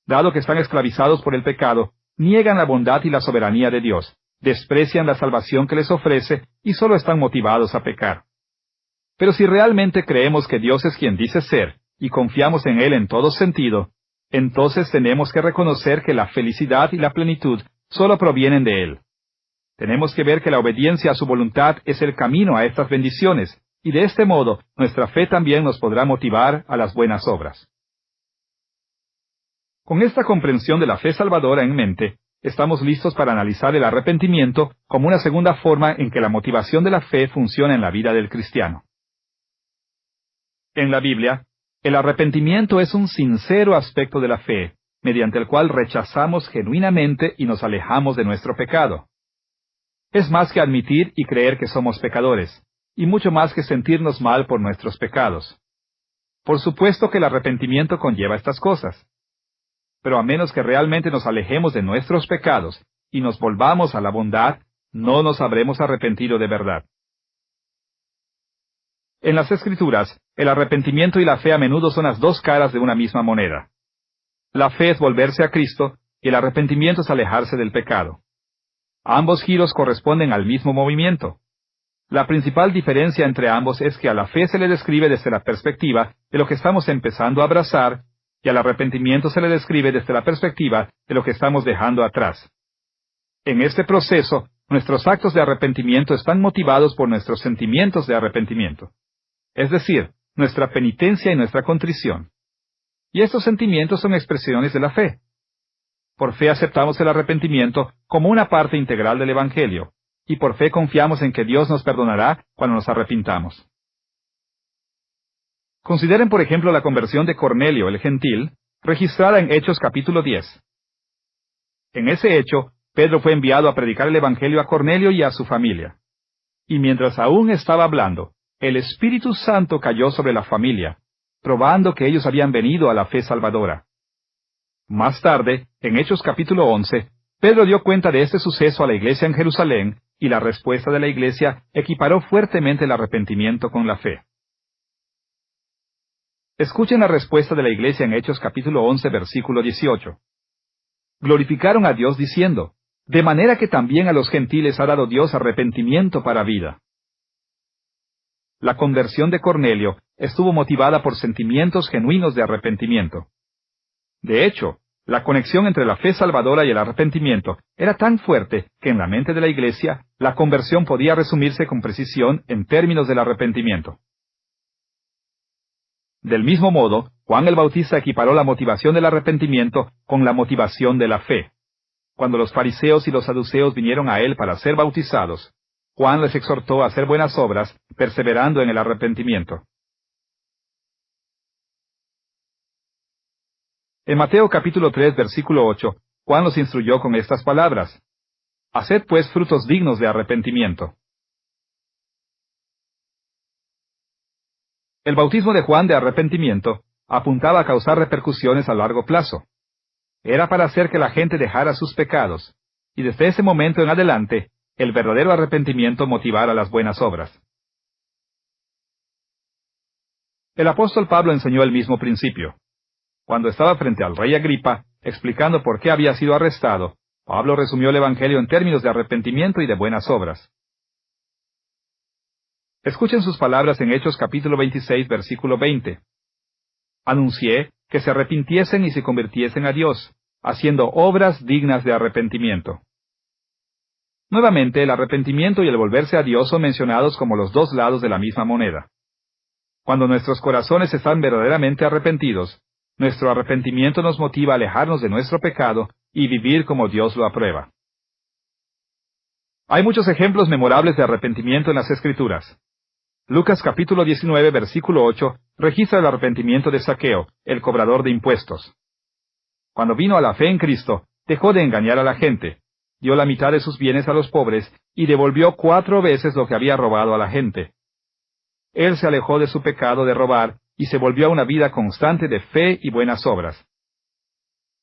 Dado que están esclavizados por el pecado, niegan la bondad y la soberanía de Dios, desprecian la salvación que les ofrece y solo están motivados a pecar. Pero si realmente creemos que Dios es quien dice ser y confiamos en Él en todo sentido, entonces tenemos que reconocer que la felicidad y la plenitud solo provienen de Él. Tenemos que ver que la obediencia a su voluntad es el camino a estas bendiciones, y de este modo nuestra fe también nos podrá motivar a las buenas obras. Con esta comprensión de la fe salvadora en mente, estamos listos para analizar el arrepentimiento como una segunda forma en que la motivación de la fe funciona en la vida del cristiano. En la Biblia, el arrepentimiento es un sincero aspecto de la fe, mediante el cual rechazamos genuinamente y nos alejamos de nuestro pecado. Es más que admitir y creer que somos pecadores, y mucho más que sentirnos mal por nuestros pecados. Por supuesto que el arrepentimiento conlleva estas cosas. Pero a menos que realmente nos alejemos de nuestros pecados y nos volvamos a la bondad, no nos habremos arrepentido de verdad. En las Escrituras, el arrepentimiento y la fe a menudo son las dos caras de una misma moneda. La fe es volverse a Cristo y el arrepentimiento es alejarse del pecado. Ambos giros corresponden al mismo movimiento. La principal diferencia entre ambos es que a la fe se le describe desde la perspectiva de lo que estamos empezando a abrazar, y al arrepentimiento se le describe desde la perspectiva de lo que estamos dejando atrás. En este proceso, nuestros actos de arrepentimiento están motivados por nuestros sentimientos de arrepentimiento, es decir, nuestra penitencia y nuestra contrición. Y estos sentimientos son expresiones de la fe. Por fe aceptamos el arrepentimiento como una parte integral del Evangelio, y por fe confiamos en que Dios nos perdonará cuando nos arrepintamos. Consideren, por ejemplo, la conversión de Cornelio el gentil, registrada en Hechos capítulo 10. En ese hecho, Pedro fue enviado a predicar el Evangelio a Cornelio y a su familia. Y mientras aún estaba hablando, el Espíritu Santo cayó sobre la familia, probando que ellos habían venido a la fe salvadora. Más tarde, en Hechos capítulo 11, Pedro dio cuenta de este suceso a la iglesia en Jerusalén, y la respuesta de la iglesia equiparó fuertemente el arrepentimiento con la fe. Escuchen la respuesta de la iglesia en Hechos capítulo 11, versículo 18. Glorificaron a Dios diciendo, de manera que también a los gentiles ha dado Dios arrepentimiento para vida. La conversión de Cornelio estuvo motivada por sentimientos genuinos de arrepentimiento. De hecho, la conexión entre la fe salvadora y el arrepentimiento era tan fuerte que en la mente de la iglesia, la conversión podía resumirse con precisión en términos del arrepentimiento. Del mismo modo, Juan el Bautista equiparó la motivación del arrepentimiento con la motivación de la fe. Cuando los fariseos y los saduceos vinieron a él para ser bautizados, Juan les exhortó a hacer buenas obras, perseverando en el arrepentimiento. En Mateo capítulo 3, versículo 8, Juan los instruyó con estas palabras: Haced pues frutos dignos de arrepentimiento. El bautismo de Juan de arrepentimiento apuntaba a causar repercusiones a largo plazo. Era para hacer que la gente dejara sus pecados, y desde ese momento en adelante, el verdadero arrepentimiento motivara las buenas obras. El apóstol Pablo enseñó el mismo principio. Cuando estaba frente al rey Agripa, explicando por qué había sido arrestado, Pablo resumió el Evangelio en términos de arrepentimiento y de buenas obras. Escuchen sus palabras en Hechos capítulo 26, versículo 20. Anuncié que se arrepintiesen y se convirtiesen a Dios, haciendo obras dignas de arrepentimiento. Nuevamente, el arrepentimiento y el volverse a Dios son mencionados como los dos lados de la misma moneda. Cuando nuestros corazones están verdaderamente arrepentidos, nuestro arrepentimiento nos motiva a alejarnos de nuestro pecado y vivir como Dios lo aprueba. Hay muchos ejemplos memorables de arrepentimiento en las Escrituras. Lucas capítulo 19, versículo 8, registra el arrepentimiento de Zaqueo, el cobrador de impuestos. Cuando vino a la fe en Cristo, dejó de engañar a la gente, dio la mitad de sus bienes a los pobres y devolvió 4 veces lo que había robado a la gente. Él se alejó de su pecado de robar y se volvió a una vida constante de fe y buenas obras.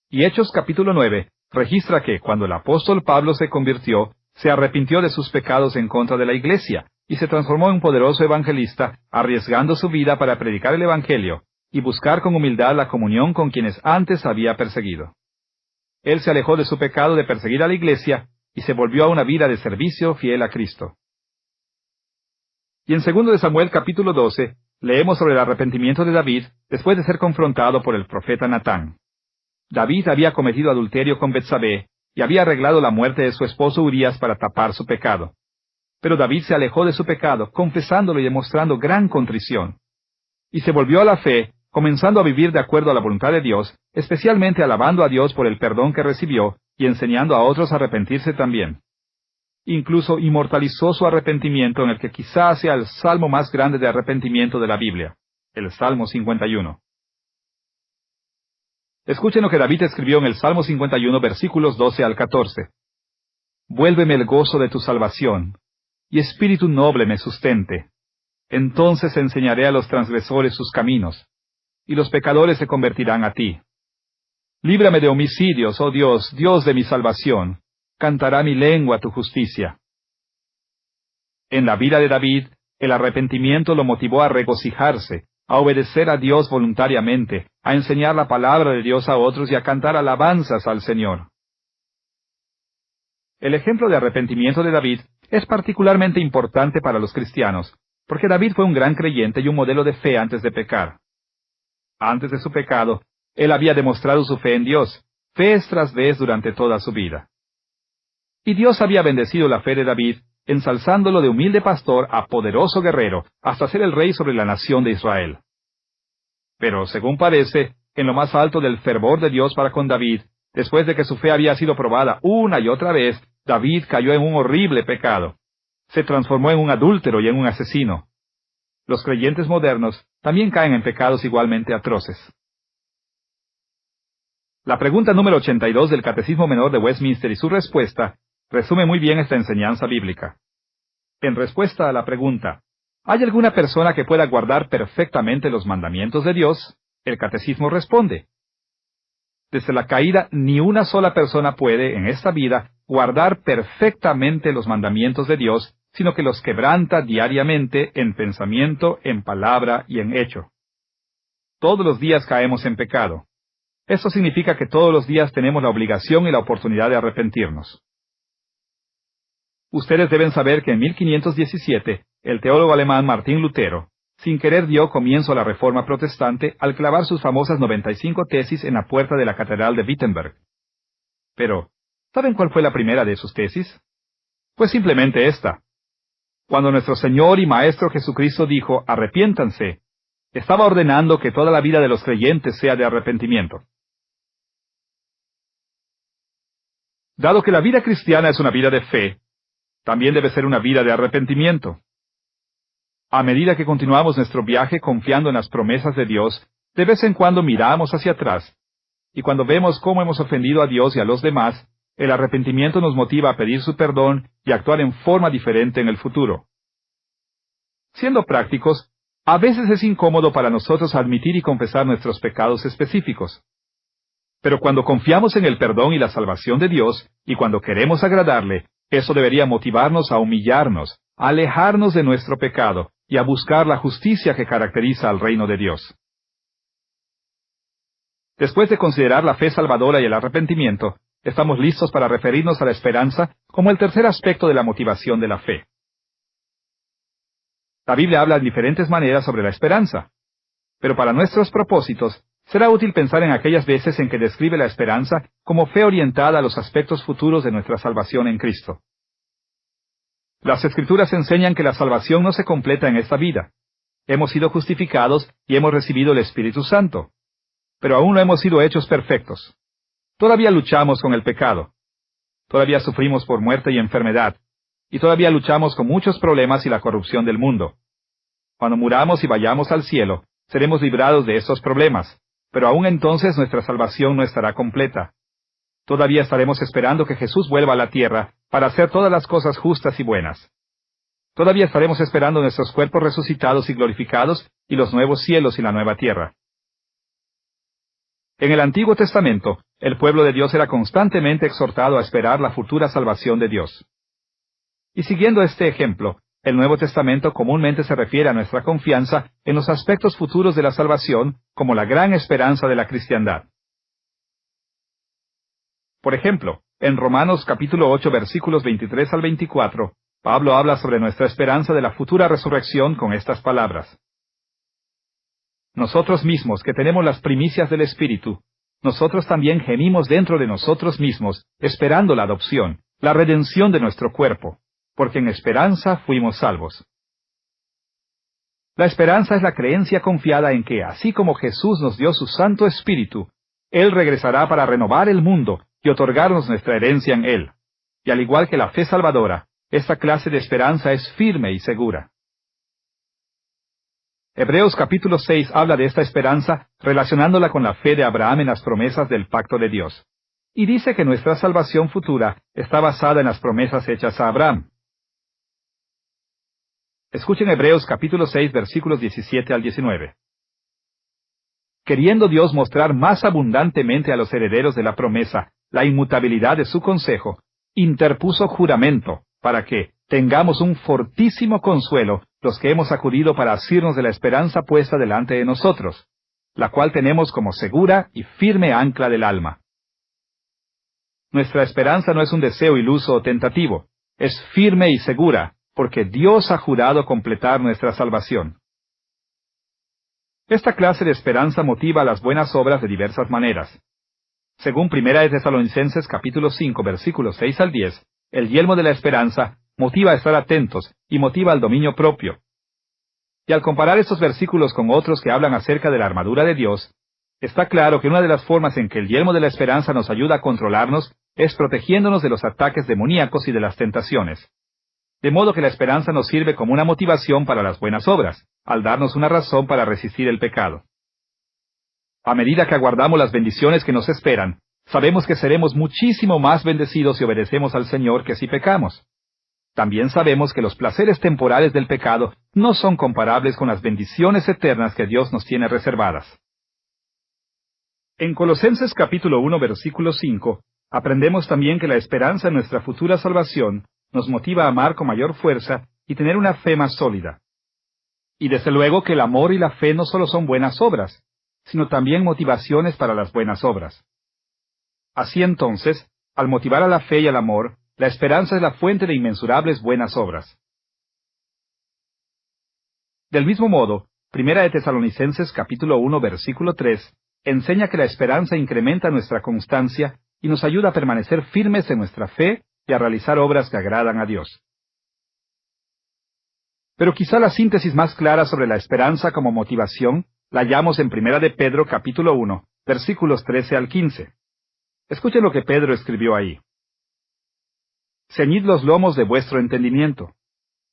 Y Hechos capítulo 9 registra que cuando el apóstol Pablo se convirtió, se arrepintió de sus pecados en contra de la iglesia, y se transformó en un poderoso evangelista, arriesgando su vida para predicar el Evangelio, y buscar con humildad la comunión con quienes antes había perseguido. Él se alejó de su pecado de perseguir a la iglesia, y se volvió a una vida de servicio fiel a Cristo. Y en 2 de Samuel capítulo 12, leemos sobre el arrepentimiento de David después de ser confrontado por el profeta Natán. David había cometido adulterio con Betsabé, y había arreglado la muerte de su esposo Urías para tapar su pecado. Pero David se alejó de su pecado, confesándolo y demostrando gran contrición. Y se volvió a la fe, comenzando a vivir de acuerdo a la voluntad de Dios, especialmente alabando a Dios por el perdón que recibió y enseñando a otros a arrepentirse también. Incluso inmortalizó su arrepentimiento en el que quizás sea el salmo más grande de arrepentimiento de la Biblia, el Salmo 51. Escuchen lo que David escribió en el Salmo 51, versículos 12 al 14. Vuélveme el gozo de tu salvación, y espíritu noble me sustente. Entonces enseñaré a los transgresores sus caminos, y los pecadores se convertirán a ti. Líbrame de homicidios, oh Dios, Dios de mi salvación. Cantará mi lengua tu justicia. En la vida de David, el arrepentimiento lo motivó a regocijarse, a obedecer a Dios voluntariamente, a enseñar la palabra de Dios a otros y a cantar alabanzas al Señor. El ejemplo de arrepentimiento de David es particularmente importante para los cristianos, porque David fue un gran creyente y un modelo de fe antes de pecar. Antes de su pecado, él había demostrado su fe en Dios, vez tras vez durante toda su vida. Y Dios había bendecido la fe de David, ensalzándolo de humilde pastor a poderoso guerrero, hasta ser el rey sobre la nación de Israel. Pero, según parece, en lo más alto del fervor de Dios para con David, después de que su fe había sido probada una y otra vez, David cayó en un horrible pecado. Se transformó en un adúltero y en un asesino. Los creyentes modernos también caen en pecados igualmente atroces. La pregunta número 82 del Catecismo Menor de Westminster y su respuesta resume muy bien esta enseñanza bíblica. En respuesta a la pregunta, ¿hay alguna persona que pueda guardar perfectamente los mandamientos de Dios? El Catecismo responde: desde la caída, ni una sola persona puede, en esta vida, guardar perfectamente los mandamientos de Dios, sino que los quebranta diariamente en pensamiento, en palabra y en hecho. Todos los días caemos en pecado. Esto significa que todos los días tenemos la obligación y la oportunidad de arrepentirnos. Ustedes deben saber que en 1517, el teólogo alemán Martín Lutero, sin querer dio comienzo a la Reforma Protestante al clavar sus famosas 95 tesis en la puerta de la Catedral de Wittenberg. Pero, ¿saben cuál fue la primera de sus tesis? Pues simplemente esta. Cuando nuestro Señor y Maestro Jesucristo dijo, arrepiéntanse, estaba ordenando que toda la vida de los creyentes sea de arrepentimiento. Dado que la vida cristiana es una vida de fe, también debe ser una vida de arrepentimiento. A medida que continuamos nuestro viaje confiando en las promesas de Dios, de vez en cuando miramos hacia atrás, y cuando vemos cómo hemos ofendido a Dios y a los demás, el arrepentimiento nos motiva a pedir su perdón y actuar en forma diferente en el futuro. Siendo prácticos, a veces es incómodo para nosotros admitir y confesar nuestros pecados específicos. Pero cuando confiamos en el perdón y la salvación de Dios, y cuando queremos agradarle, eso debería motivarnos a humillarnos, a alejarnos de nuestro pecado y a buscar la justicia que caracteriza al reino de Dios. Después de considerar la fe salvadora y el arrepentimiento, estamos listos para referirnos a la esperanza como el tercer aspecto de la motivación de la fe. La Biblia habla de diferentes maneras sobre la esperanza, pero para nuestros propósitos, será útil pensar en aquellas veces en que describe la esperanza como fe orientada a los aspectos futuros de nuestra salvación en Cristo. Las Escrituras enseñan que la salvación no se completa en esta vida. Hemos sido justificados y hemos recibido el Espíritu Santo, pero aún no hemos sido hechos perfectos. Todavía luchamos con el pecado. Todavía sufrimos por muerte y enfermedad, y todavía luchamos con muchos problemas y la corrupción del mundo. Cuando muramos y vayamos al cielo, seremos librados de estos problemas, pero aún entonces nuestra salvación no estará completa. Todavía estaremos esperando que Jesús vuelva a la tierra para hacer todas las cosas justas y buenas. Todavía estaremos esperando nuestros cuerpos resucitados y glorificados y los nuevos cielos y la nueva tierra. En el Antiguo Testamento, el pueblo de Dios era constantemente exhortado a esperar la futura salvación de Dios. Y siguiendo este ejemplo, el Nuevo Testamento comúnmente se refiere a nuestra confianza en los aspectos futuros de la salvación como la gran esperanza de la cristiandad. Por ejemplo, en Romanos capítulo 8 versículos 23 al 24, Pablo habla sobre nuestra esperanza de la futura resurrección con estas palabras. Nosotros mismos, que tenemos las primicias del Espíritu, nosotros también gemimos dentro de nosotros mismos, esperando la adopción, la redención de nuestro cuerpo, porque en esperanza fuimos salvos. La esperanza es la creencia confiada en que, así como Jesús nos dio su Santo Espíritu, Él regresará para renovar el mundo y otorgarnos nuestra herencia en Él. Y al igual que la fe salvadora, esta clase de esperanza es firme y segura. Hebreos capítulo 6 habla de esta esperanza relacionándola con la fe de Abraham en las promesas del pacto de Dios. Y dice que nuestra salvación futura está basada en las promesas hechas a Abraham. Escuchen Hebreos capítulo 6 versículos 17 al 19. Queriendo Dios mostrar más abundantemente a los herederos de la promesa la inmutabilidad de su consejo, interpuso juramento, para que tengamos un fortísimo consuelo los que hemos acudido para asirnos de la esperanza puesta delante de nosotros, la cual tenemos como segura y firme ancla del alma. Nuestra esperanza no es un deseo iluso o tentativo, es firme y segura, porque Dios ha jurado completar nuestra salvación. Esta clase de esperanza motiva las buenas obras de diversas maneras. Según 1 de Tesalonicenses capítulo 5, versículos 6 al 10, el yelmo de la esperanza motiva a estar atentos y motiva al dominio propio. Y al comparar estos versículos con otros que hablan acerca de la armadura de Dios, está claro que una de las formas en que el yelmo de la esperanza nos ayuda a controlarnos es protegiéndonos de los ataques demoníacos y de las tentaciones. De modo que la esperanza nos sirve como una motivación para las buenas obras, al darnos una razón para resistir el pecado. A medida que aguardamos las bendiciones que nos esperan, sabemos que seremos muchísimo más bendecidos si obedecemos al Señor que si pecamos. También sabemos que los placeres temporales del pecado no son comparables con las bendiciones eternas que Dios nos tiene reservadas. En Colosenses capítulo 1, versículo 5, aprendemos también que la esperanza en nuestra futura salvación nos motiva a amar con mayor fuerza y tener una fe más sólida. Y desde luego que el amor y la fe no solo son buenas obras, sino también motivaciones para las buenas obras. Así entonces, al motivar a la fe y al amor, la esperanza es la fuente de inmensurables buenas obras. Del mismo modo, 1 de Tesalonicenses capítulo 1, versículo 3, enseña que la esperanza incrementa nuestra constancia y nos ayuda a permanecer firmes en nuestra fe y a realizar obras que agradan a Dios. Pero quizá la síntesis más clara sobre la esperanza como motivación la hallamos en 1 de Pedro capítulo 1, versículos 13 al 15. Escuchen lo que Pedro escribió ahí. Ceñid los lomos de vuestro entendimiento.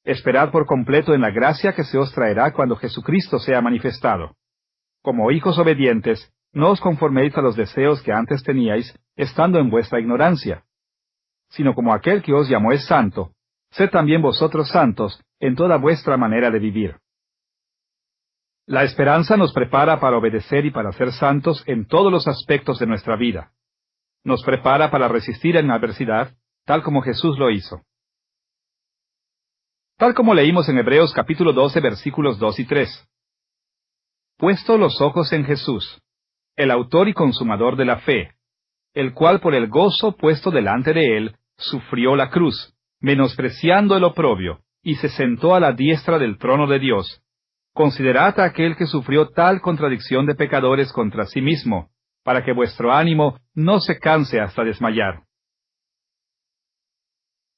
Esperad por completo en la gracia que se os traerá cuando Jesucristo sea manifestado. Como hijos obedientes, no os conforméis a los deseos que antes teníais, estando en vuestra ignorancia, sino como aquel que os llamó es santo, sed también vosotros santos en toda vuestra manera de vivir. La esperanza nos prepara para obedecer y para ser santos en todos los aspectos de nuestra vida. Nos prepara para resistir en la adversidad, tal como Jesús lo hizo. Tal como leímos en Hebreos capítulo 12, versículos 2 y 3. Puesto los ojos en Jesús, el autor y consumador de la fe, el cual por el gozo puesto delante de él, sufrió la cruz, menospreciando el oprobio, y se sentó a la diestra del trono de Dios. Considerad a aquel que sufrió tal contradicción de pecadores contra sí mismo, para que vuestro ánimo no se canse hasta desmayar.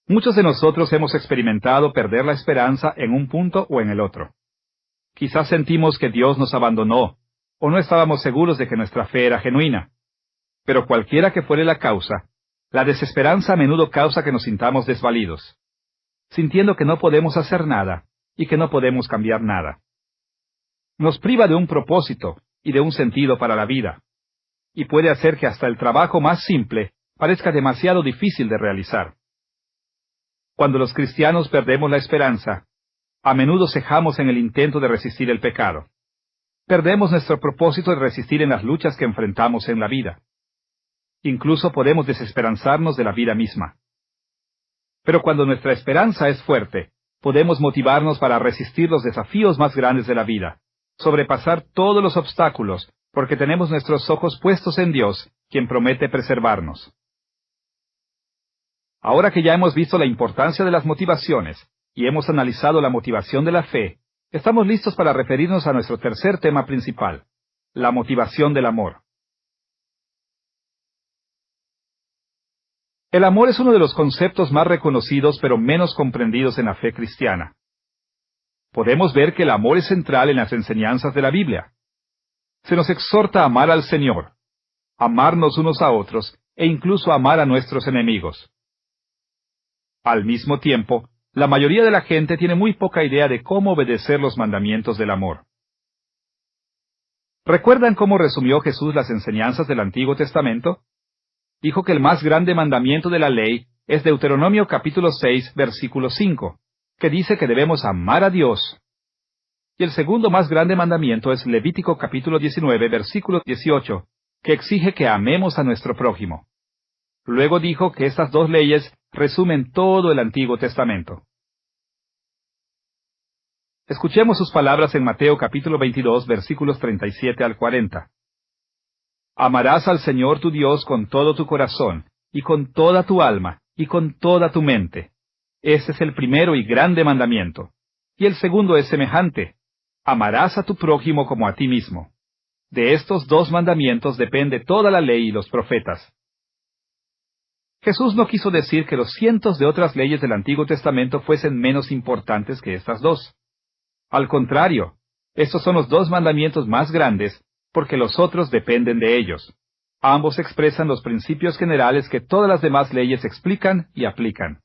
Muchos de nosotros hemos experimentado perder la esperanza en un punto o en el otro. Quizás sentimos que Dios nos abandonó, o no estábamos seguros de que nuestra fe era genuina. Pero cualquiera que fuere la causa, la desesperanza a menudo causa que nos sintamos desvalidos, sintiendo que no podemos hacer nada y que no podemos cambiar nada. Nos priva de un propósito y de un sentido para la vida, y puede hacer que hasta el trabajo más simple parezca demasiado difícil de realizar. Cuando los cristianos perdemos la esperanza, a menudo cejamos en el intento de resistir el pecado. Perdemos nuestro propósito de resistir en las luchas que enfrentamos en la vida. Incluso podemos desesperanzarnos de la vida misma. Pero cuando nuestra esperanza es fuerte, podemos motivarnos para resistir los desafíos más grandes de la vida, sobrepasar todos los obstáculos, porque tenemos nuestros ojos puestos en Dios, quien promete preservarnos. Ahora que ya hemos visto la importancia de las motivaciones, y hemos analizado la motivación de la fe, estamos listos para referirnos a nuestro tercer tema principal, la motivación del amor. El amor es uno de los conceptos más reconocidos pero menos comprendidos en la fe cristiana. Podemos ver que el amor es central en las enseñanzas de la Biblia. Se nos exhorta a amar al Señor, amarnos unos a otros e incluso amar a nuestros enemigos. Al mismo tiempo, la mayoría de la gente tiene muy poca idea de cómo obedecer los mandamientos del amor. ¿Recuerdan cómo resumió Jesús las enseñanzas del Antiguo Testamento? Dijo que el más grande mandamiento de la ley es Deuteronomio capítulo 6, versículo 5, que dice que debemos amar a Dios. Y el segundo más grande mandamiento es Levítico capítulo 19, versículo 18, que exige que amemos a nuestro prójimo. Luego dijo que estas dos leyes resumen todo el Antiguo Testamento. Escuchemos sus palabras en Mateo capítulo 22, versículos 37 al 40. Amarás al Señor tu Dios con todo tu corazón, y con toda tu alma, y con toda tu mente. Ese es el primero y grande mandamiento. Y el segundo es semejante: amarás a tu prójimo como a ti mismo. De estos dos mandamientos depende toda la ley y los profetas. Jesús no quiso decir que los cientos de otras leyes del Antiguo Testamento fuesen menos importantes que estas dos. Al contrario, estos son los dos mandamientos más grandes, porque los otros dependen de ellos. Ambos expresan los principios generales que todas las demás leyes explican y aplican.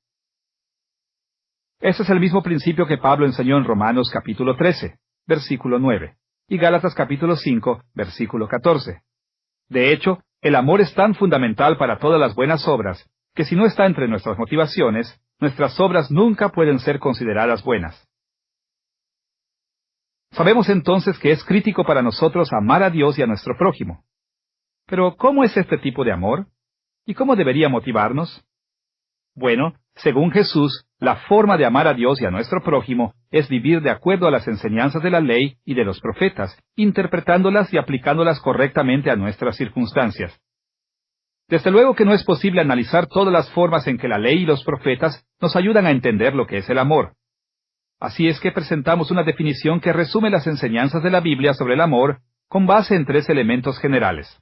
Ese es el mismo principio que Pablo enseñó en Romanos capítulo 13, versículo 9, y Gálatas capítulo 5, versículo 14. De hecho, el amor es tan fundamental para todas las buenas obras, que si no está entre nuestras motivaciones, nuestras obras nunca pueden ser consideradas buenas. Sabemos entonces que es crítico para nosotros amar a Dios y a nuestro prójimo. Pero, ¿cómo es este tipo de amor? ¿Y cómo debería motivarnos? Bueno, según Jesús, la forma de amar a Dios y a nuestro prójimo es vivir de acuerdo a las enseñanzas de la ley y de los profetas, interpretándolas y aplicándolas correctamente a nuestras circunstancias. Desde luego que no es posible analizar todas las formas en que la ley y los profetas nos ayudan a entender lo que es el amor. Así es que presentamos una definición que resume las enseñanzas de la Biblia sobre el amor con base en tres elementos generales.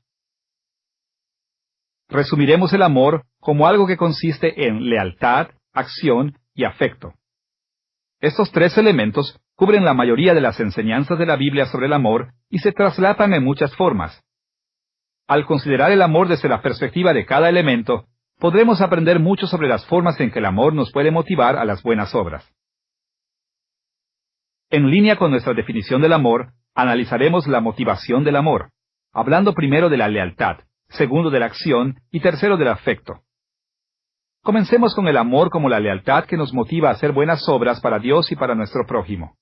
Resumiremos el amor como algo que consiste en lealtad, acción y afecto. Estos tres elementos cubren la mayoría de las enseñanzas de la Biblia sobre el amor y se traslapan en muchas formas. Al considerar el amor desde la perspectiva de cada elemento, podremos aprender mucho sobre las formas en que el amor nos puede motivar a las buenas obras. En línea con nuestra definición del amor, analizaremos la motivación del amor, hablando primero de la lealtad, segundo de la acción y tercero del afecto. Comencemos con el amor como la lealtad que nos motiva a hacer buenas obras para Dios y para nuestro prójimo.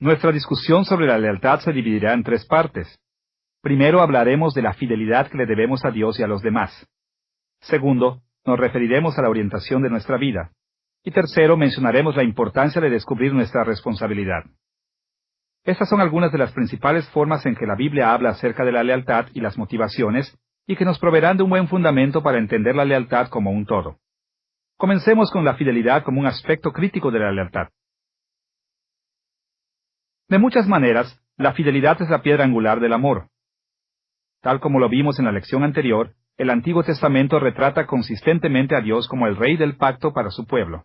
Nuestra discusión sobre la lealtad se dividirá en tres partes. Primero hablaremos de la fidelidad que le debemos a Dios y a los demás. Segundo, nos referiremos a la orientación de nuestra vida. Y tercero, mencionaremos la importancia de descubrir nuestra responsabilidad. Estas son algunas de las principales formas en que la Biblia habla acerca de la lealtad y las motivaciones, y que nos proveerán de un buen fundamento para entender la lealtad como un todo. Comencemos con la fidelidad como un aspecto crítico de la lealtad. De muchas maneras, la fidelidad es la piedra angular del amor. Tal como lo vimos en la lección anterior, el Antiguo Testamento retrata consistentemente a Dios como el Rey del pacto para su pueblo.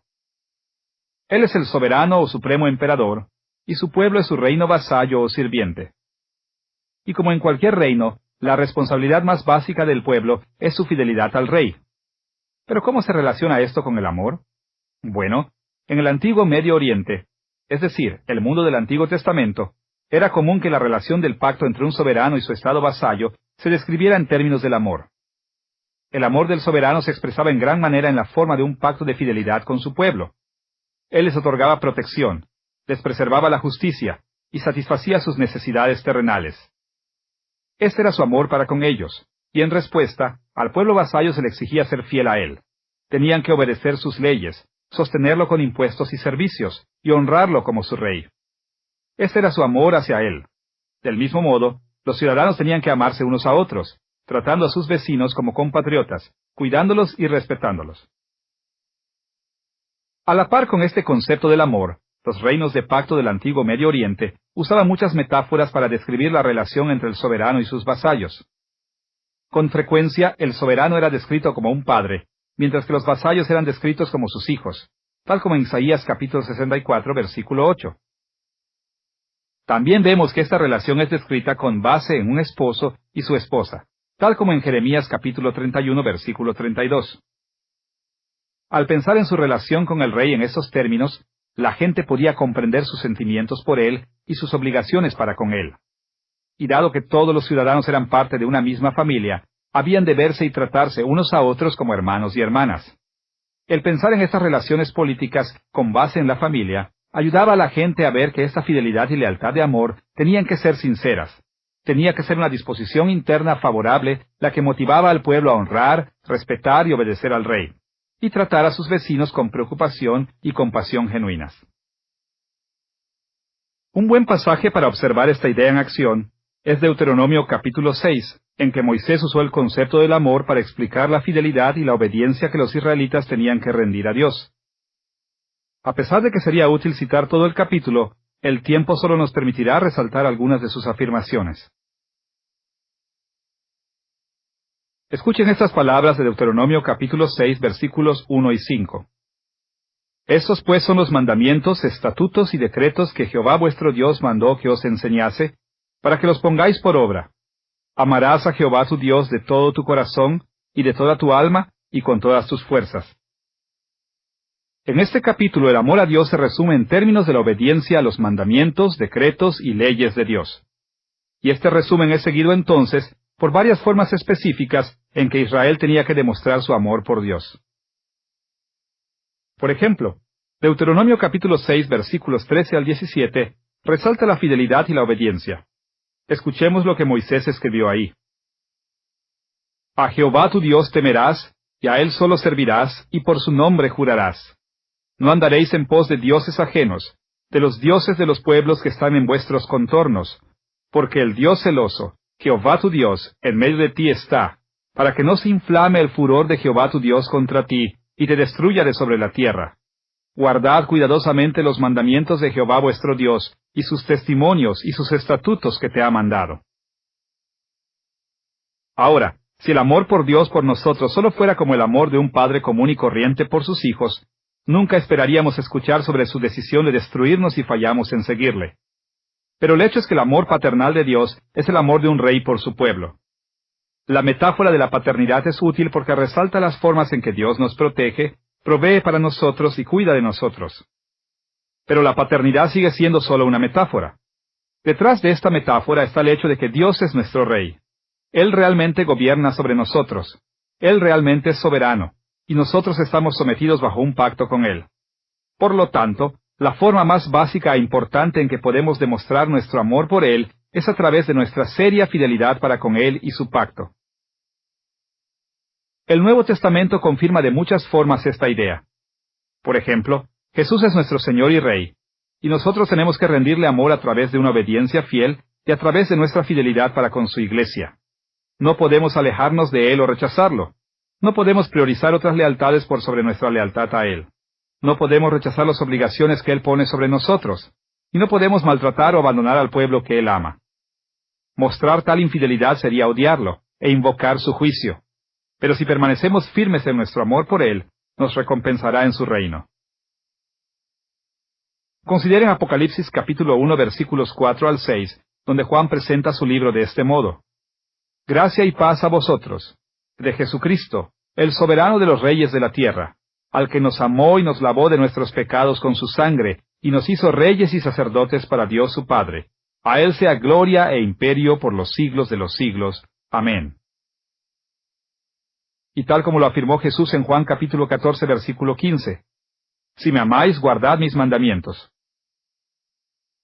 Él es el soberano o supremo emperador, y su pueblo es su reino vasallo o sirviente. Y como en cualquier reino, la responsabilidad más básica del pueblo es su fidelidad al rey. ¿Pero cómo se relaciona esto con el amor? Bueno, en el antiguo Medio Oriente, es decir, el mundo del Antiguo Testamento, era común que la relación del pacto entre un soberano y su estado vasallo se describiera en términos del amor. El amor del soberano se expresaba en gran manera en la forma de un pacto de fidelidad con su pueblo. Él les otorgaba protección, les preservaba la justicia y satisfacía sus necesidades terrenales. Este era su amor para con ellos, y en respuesta, al pueblo vasallo se le exigía ser fiel a él. Tenían que obedecer sus leyes, sostenerlo con impuestos y servicios, y honrarlo como su rey. Este era su amor hacia él. Del mismo modo, los ciudadanos tenían que amarse unos a otros, tratando a sus vecinos como compatriotas, cuidándolos y respetándolos. A la par con este concepto del amor, los reinos de pacto del antiguo Medio Oriente usaban muchas metáforas para describir la relación entre el soberano y sus vasallos. Con frecuencia, el soberano era descrito como un padre, mientras que los vasallos eran descritos como sus hijos, tal como en Isaías capítulo 64, versículo 8. También vemos que esta relación es descrita con base en un esposo y su esposa, tal como en Jeremías capítulo 31, versículo 32. Al pensar en su relación con el rey en estos términos, la gente podía comprender sus sentimientos por él y sus obligaciones para con él. Y dado que todos los ciudadanos eran parte de una misma familia, habían de verse y tratarse unos a otros como hermanos y hermanas. El pensar en estas relaciones políticas con base en la familia ayudaba a la gente a ver que esta fidelidad y lealtad de amor tenían que ser sinceras. Tenía que ser una disposición interna favorable la que motivaba al pueblo a honrar, respetar y obedecer al rey, y tratar a sus vecinos con preocupación y compasión genuinas. Un buen pasaje para observar esta idea en acción es Deuteronomio capítulo 6, en que Moisés usó el concepto del amor para explicar la fidelidad y la obediencia que los israelitas tenían que rendir a Dios. A pesar de que sería útil citar todo el capítulo, el tiempo solo nos permitirá resaltar algunas de sus afirmaciones. Escuchen estas palabras de Deuteronomio capítulo 6, versículos 1 y 5. Estos pues son los mandamientos, estatutos y decretos que Jehová vuestro Dios mandó que os enseñase, para que los pongáis por obra. Amarás a Jehová tu Dios de todo tu corazón, y de toda tu alma, y con todas tus fuerzas. En este capítulo el amor a Dios se resume en términos de la obediencia a los mandamientos, decretos y leyes de Dios. Y este resumen es seguido entonces por varias formas específicas en que Israel tenía que demostrar su amor por Dios. Por ejemplo, Deuteronomio capítulo 6, versículos 13 al 17, resalta la fidelidad y la obediencia. Escuchemos lo que Moisés escribió ahí. A Jehová tu Dios temerás, y a él solo servirás, y por su nombre jurarás. No andaréis en pos de dioses ajenos, de los dioses de los pueblos que están en vuestros contornos, porque el Dios celoso, Jehová tu Dios, en medio de ti está, para que no se inflame el furor de Jehová tu Dios contra ti, y te destruya de sobre la tierra. Guardad cuidadosamente los mandamientos de Jehová vuestro Dios, y sus testimonios y sus estatutos que te ha mandado. Ahora, si el amor por Dios por nosotros solo fuera como el amor de un padre común y corriente por sus hijos, nunca esperaríamos escuchar sobre su decisión de destruirnos si fallamos en seguirle. Pero el hecho es que el amor paternal de Dios es el amor de un rey por su pueblo. La metáfora de la paternidad es útil porque resalta las formas en que Dios nos protege, provee para nosotros y cuida de nosotros. Pero la paternidad sigue siendo solo una metáfora. Detrás de esta metáfora está el hecho de que Dios es nuestro rey. Él realmente gobierna sobre nosotros. Él realmente es soberano, y nosotros estamos sometidos bajo un pacto con Él. Por lo tanto, la forma más básica e importante en que podemos demostrar nuestro amor por Él es a través de nuestra seria fidelidad para con Él y su pacto. El Nuevo Testamento confirma de muchas formas esta idea. Por ejemplo, Jesús es nuestro Señor y Rey, y nosotros tenemos que rendirle amor a través de una obediencia fiel y a través de nuestra fidelidad para con su Iglesia. No podemos alejarnos de Él o rechazarlo. No podemos priorizar otras lealtades por sobre nuestra lealtad a Él. No podemos rechazar las obligaciones que Él pone sobre nosotros. Y no podemos maltratar o abandonar al pueblo que Él ama. Mostrar tal infidelidad sería odiarlo e invocar su juicio. Pero si permanecemos firmes en nuestro amor por Él, nos recompensará en su reino. Consideren Apocalipsis capítulo 1 versículos 4 al 6, donde Juan presenta su libro de este modo. Gracia y paz a vosotros, de Jesucristo, el soberano de los reyes de la tierra, al que nos amó y nos lavó de nuestros pecados con su sangre, y nos hizo reyes y sacerdotes para Dios su Padre. A Él sea gloria e imperio por los siglos de los siglos. Amén. Y tal como lo afirmó Jesús en Juan capítulo 14 versículo 15. Si me amáis, guardad mis mandamientos.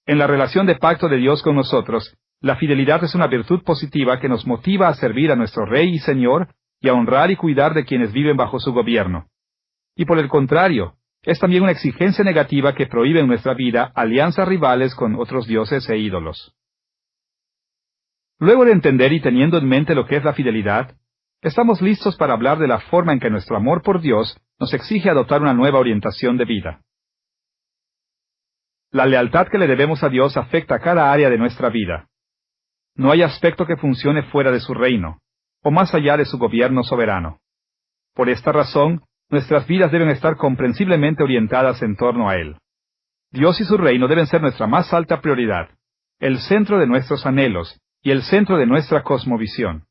En la relación de pacto de Dios con nosotros, la fidelidad es una virtud positiva que nos motiva a servir a nuestro Rey y Señor y a honrar y cuidar de quienes viven bajo su gobierno. Y por el contrario, es también una exigencia negativa que prohíbe en nuestra vida alianzas rivales con otros dioses e ídolos. Luego de entender y teniendo en mente lo que es la fidelidad, estamos listos para hablar de la forma en que nuestro amor por Dios nos exige adoptar una nueva orientación de vida. La lealtad que le debemos a Dios afecta a cada área de nuestra vida. No hay aspecto que funcione fuera de su reino, o más allá de su gobierno soberano. Por esta razón, nuestras vidas deben estar comprensiblemente orientadas en torno a Él. Dios y su reino deben ser nuestra más alta prioridad, el centro de nuestros anhelos y el centro de nuestra cosmovisión.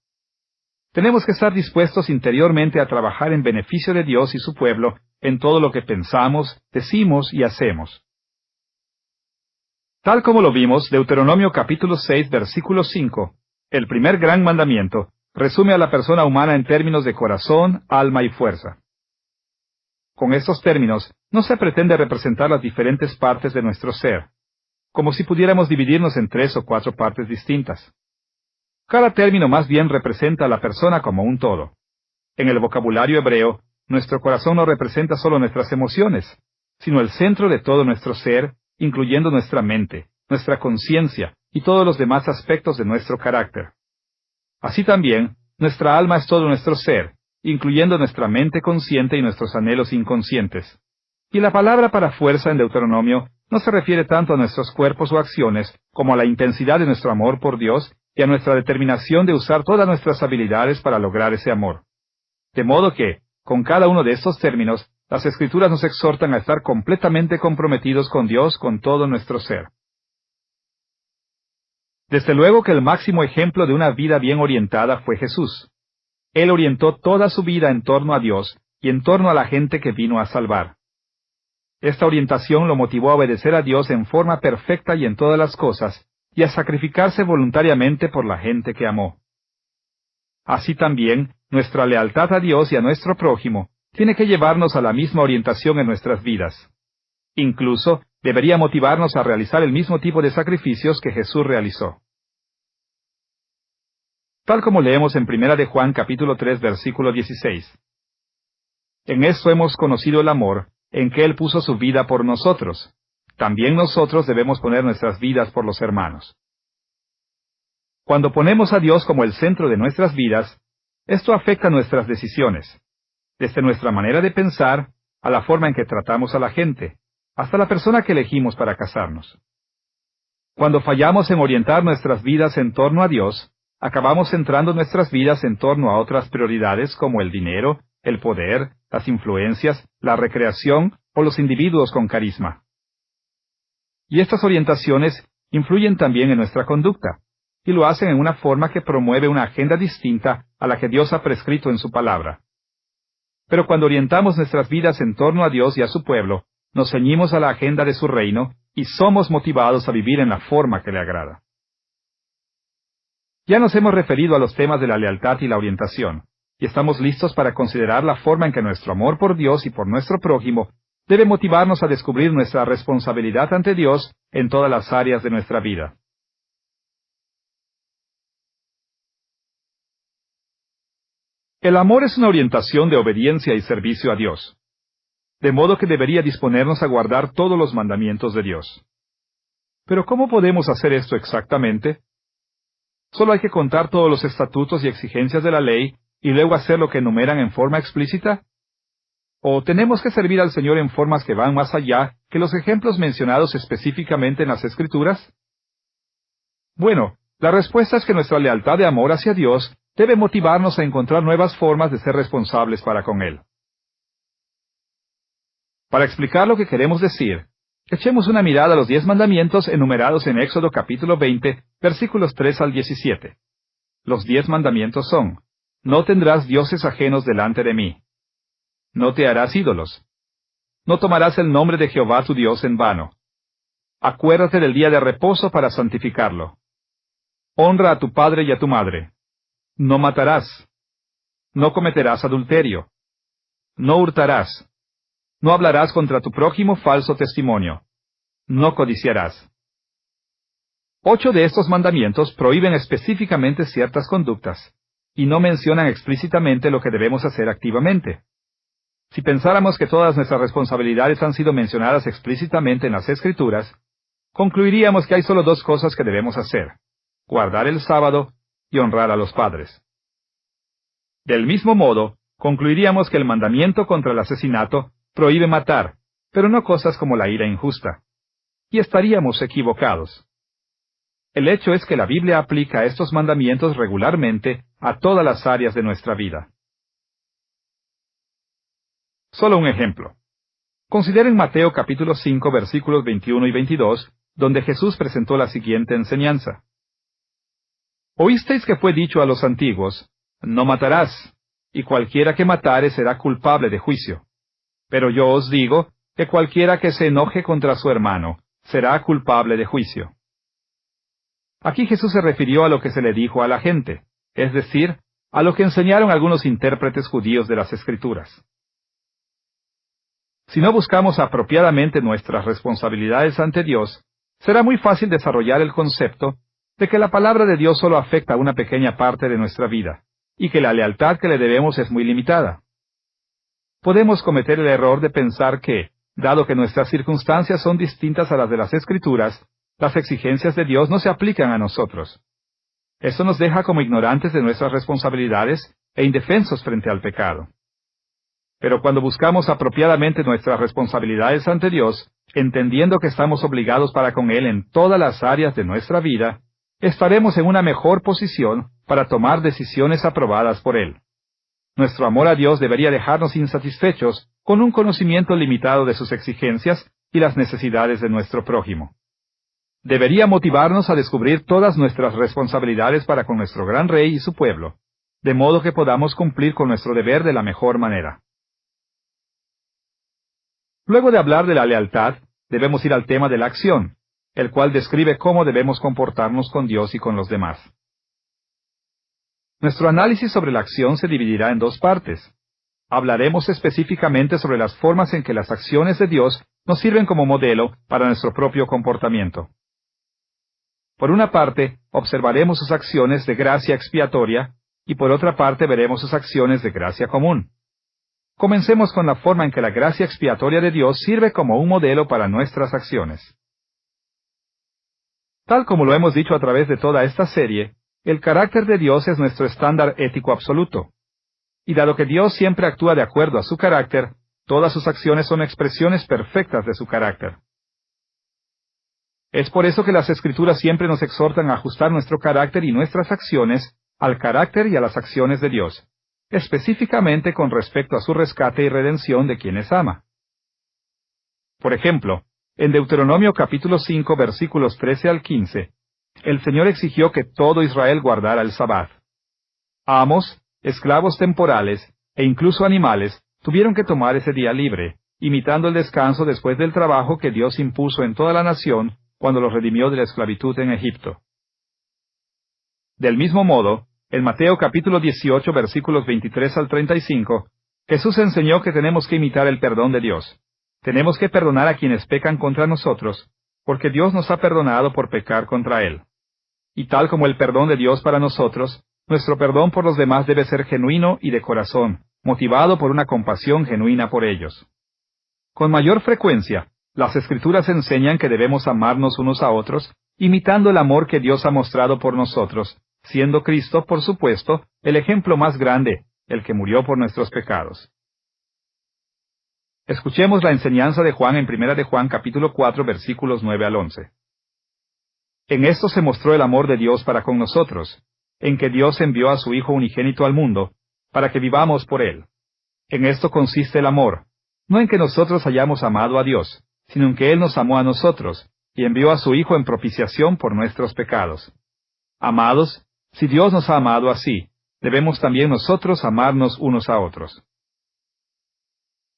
Tenemos que estar dispuestos interiormente a trabajar en beneficio de Dios y su pueblo en todo lo que pensamos, decimos y hacemos. Tal como lo vimos, Deuteronomio capítulo 6, versículo 5, el primer gran mandamiento, resume a la persona humana en términos de corazón, alma y fuerza. Con estos términos, no se pretende representar las diferentes partes de nuestro ser, como si pudiéramos dividirnos en 3 o 4 partes distintas. Cada término más bien representa a la persona como un todo. En el vocabulario hebreo, nuestro corazón no representa solo nuestras emociones, sino el centro de todo nuestro ser, incluyendo nuestra mente, nuestra conciencia y todos los demás aspectos de nuestro carácter. Así también, nuestra alma es todo nuestro ser, incluyendo nuestra mente consciente y nuestros anhelos inconscientes. Y la palabra para fuerza en Deuteronomio no se refiere tanto a nuestros cuerpos o acciones como a la intensidad de nuestro amor por Dios y a nuestra determinación de usar todas nuestras habilidades para lograr ese amor. De modo que, con cada uno de estos términos, las Escrituras nos exhortan a estar completamente comprometidos con Dios con todo nuestro ser. Desde luego que el máximo ejemplo de una vida bien orientada fue Jesús. Él orientó toda su vida en torno a Dios y en torno a la gente que vino a salvar. Esta orientación lo motivó a obedecer a Dios en forma perfecta y en todas las cosas, y a sacrificarse voluntariamente por la gente que amó. Así también, nuestra lealtad a Dios y a nuestro prójimo tiene que llevarnos a la misma orientación en nuestras vidas. Incluso, debería motivarnos a realizar el mismo tipo de sacrificios que Jesús realizó. Tal como leemos en 1 de Juan capítulo 3 versículo 16. En esto hemos conocido el amor, en que Él puso su vida por nosotros. También nosotros debemos poner nuestras vidas por los hermanos. Cuando ponemos a Dios como el centro de nuestras vidas, esto afecta nuestras decisiones, desde nuestra manera de pensar, a la forma en que tratamos a la gente, hasta la persona que elegimos para casarnos. Cuando fallamos en orientar nuestras vidas en torno a Dios, acabamos centrando nuestras vidas en torno a otras prioridades como el dinero, el poder, las influencias, la recreación o los individuos con carisma. Y estas orientaciones influyen también en nuestra conducta, y lo hacen en una forma que promueve una agenda distinta a la que Dios ha prescrito en su palabra. Pero cuando orientamos nuestras vidas en torno a Dios y a su pueblo, nos ceñimos a la agenda de su reino y somos motivados a vivir en la forma que le agrada. Ya nos hemos referido a los temas de la lealtad y la orientación, y estamos listos para considerar la forma en que nuestro amor por Dios y por nuestro prójimo debe motivarnos a descubrir nuestra responsabilidad ante Dios en todas las áreas de nuestra vida. El amor es una orientación de obediencia y servicio a Dios, de modo que debería disponernos a guardar todos los mandamientos de Dios. Pero ¿cómo podemos hacer esto exactamente? ¿Solo hay que contar todos los estatutos y exigencias de la ley y luego hacer lo que enumeran en forma explícita? ¿O tenemos que servir al Señor en formas que van más allá que los ejemplos mencionados específicamente en las Escrituras? Bueno, la respuesta es que nuestra lealtad de amor hacia Dios debe motivarnos a encontrar nuevas formas de ser responsables para con Él. Para explicar lo que queremos decir, echemos una mirada a los 10 mandamientos enumerados en Éxodo capítulo 20, versículos 3 al 17. Los 10 mandamientos son: no tendrás dioses ajenos delante de mí. No te harás ídolos. No tomarás el nombre de Jehová tu Dios en vano. Acuérdate del día de reposo para santificarlo. Honra a tu padre y a tu madre. No matarás. No cometerás adulterio. No hurtarás. No hablarás contra tu prójimo falso testimonio. No codiciarás. 8 de estos mandamientos prohíben específicamente ciertas conductas, y no mencionan explícitamente lo que debemos hacer activamente. Si pensáramos que todas nuestras responsabilidades han sido mencionadas explícitamente en las Escrituras, concluiríamos que hay solo 2 cosas que debemos hacer: guardar el sábado y honrar a los padres. Del mismo modo, concluiríamos que el mandamiento contra el asesinato prohíbe matar, pero no cosas como la ira injusta. Y estaríamos equivocados. El hecho es que la Biblia aplica estos mandamientos regularmente a todas las áreas de nuestra vida. Solo un ejemplo. Consideren Mateo capítulo 5 versículos 21 y 22, donde Jesús presentó la siguiente enseñanza. Oísteis que fue dicho a los antiguos: no matarás, y cualquiera que matare será culpable de juicio. Pero yo os digo que cualquiera que se enoje contra su hermano será culpable de juicio. Aquí Jesús se refirió a lo que se le dijo a la gente, es decir, a lo que enseñaron algunos intérpretes judíos de las Escrituras. Si no buscamos apropiadamente nuestras responsabilidades ante Dios, será muy fácil desarrollar el concepto de que la palabra de Dios solo afecta a una pequeña parte de nuestra vida, y que la lealtad que le debemos es muy limitada. Podemos cometer el error de pensar que, dado que nuestras circunstancias son distintas a las de las Escrituras, las exigencias de Dios no se aplican a nosotros. Eso nos deja como ignorantes de nuestras responsabilidades e indefensos frente al pecado. Pero cuando buscamos apropiadamente nuestras responsabilidades ante Dios, entendiendo que estamos obligados para con Él en todas las áreas de nuestra vida, estaremos en una mejor posición para tomar decisiones aprobadas por Él. Nuestro amor a Dios debería dejarnos insatisfechos con un conocimiento limitado de sus exigencias y las necesidades de nuestro prójimo. Debería motivarnos a descubrir todas nuestras responsabilidades para con nuestro gran Rey y su pueblo, de modo que podamos cumplir con nuestro deber de la mejor manera. Luego de hablar de la lealtad, debemos ir al tema de la acción, el cual describe cómo debemos comportarnos con Dios y con los demás. Nuestro análisis sobre la acción se dividirá en dos partes. Hablaremos específicamente sobre las formas en que las acciones de Dios nos sirven como modelo para nuestro propio comportamiento. Por una parte, observaremos sus acciones de gracia expiatoria, y por otra parte veremos sus acciones de gracia común. Comencemos con la forma en que la gracia expiatoria de Dios sirve como un modelo para nuestras acciones. Tal como lo hemos dicho a través de toda esta serie, el carácter de Dios es nuestro estándar ético absoluto. Y dado que Dios siempre actúa de acuerdo a su carácter, todas sus acciones son expresiones perfectas de su carácter. Es por eso que las Escrituras siempre nos exhortan a ajustar nuestro carácter y nuestras acciones al carácter y a las acciones de Dios, específicamente con respecto a su rescate y redención de quienes ama. Por ejemplo, en Deuteronomio capítulo 5 versículos 13 al 15, el Señor exigió que todo Israel guardara el Sabbat. Amos, esclavos temporales, e incluso animales, tuvieron que tomar ese día libre, imitando el descanso después del trabajo que Dios impuso en toda la nación cuando los redimió de la esclavitud en Egipto. Del mismo modo, en Mateo capítulo 18 versículos 23 al 35, Jesús enseñó que tenemos que imitar el perdón de Dios. Tenemos que perdonar a quienes pecan contra nosotros, porque Dios nos ha perdonado por pecar contra Él. Y tal como el perdón de Dios para nosotros, nuestro perdón por los demás debe ser genuino y de corazón, motivado por una compasión genuina por ellos. Con mayor frecuencia, las Escrituras enseñan que debemos amarnos unos a otros, imitando el amor que Dios ha mostrado por nosotros, siendo Cristo, por supuesto, el ejemplo más grande, el que murió por nuestros pecados. Escuchemos la enseñanza de Juan en 1 de Juan capítulo 4 versículos 9 al 11. En esto se mostró el amor de Dios para con nosotros, en que Dios envió a su Hijo unigénito al mundo, para que vivamos por Él. En esto consiste el amor, no en que nosotros hayamos amado a Dios, sino en que Él nos amó a nosotros, y envió a su Hijo en propiciación por nuestros pecados. Amados, si Dios nos ha amado así, debemos también nosotros amarnos unos a otros.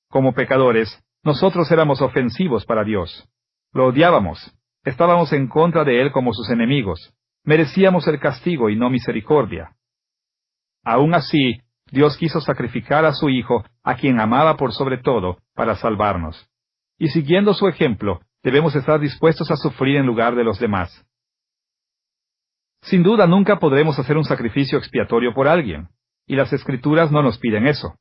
Como pecadores, nosotros éramos ofensivos para Dios. Lo odiábamos, estábamos en contra de Él como sus enemigos, merecíamos el castigo y no misericordia. Aún así, Dios quiso sacrificar a su Hijo, a quien amaba por sobre todo, para salvarnos. Y siguiendo su ejemplo, debemos estar dispuestos a sufrir en lugar de los demás. Sin duda nunca podremos hacer un sacrificio expiatorio por alguien, y las Escrituras no nos piden eso.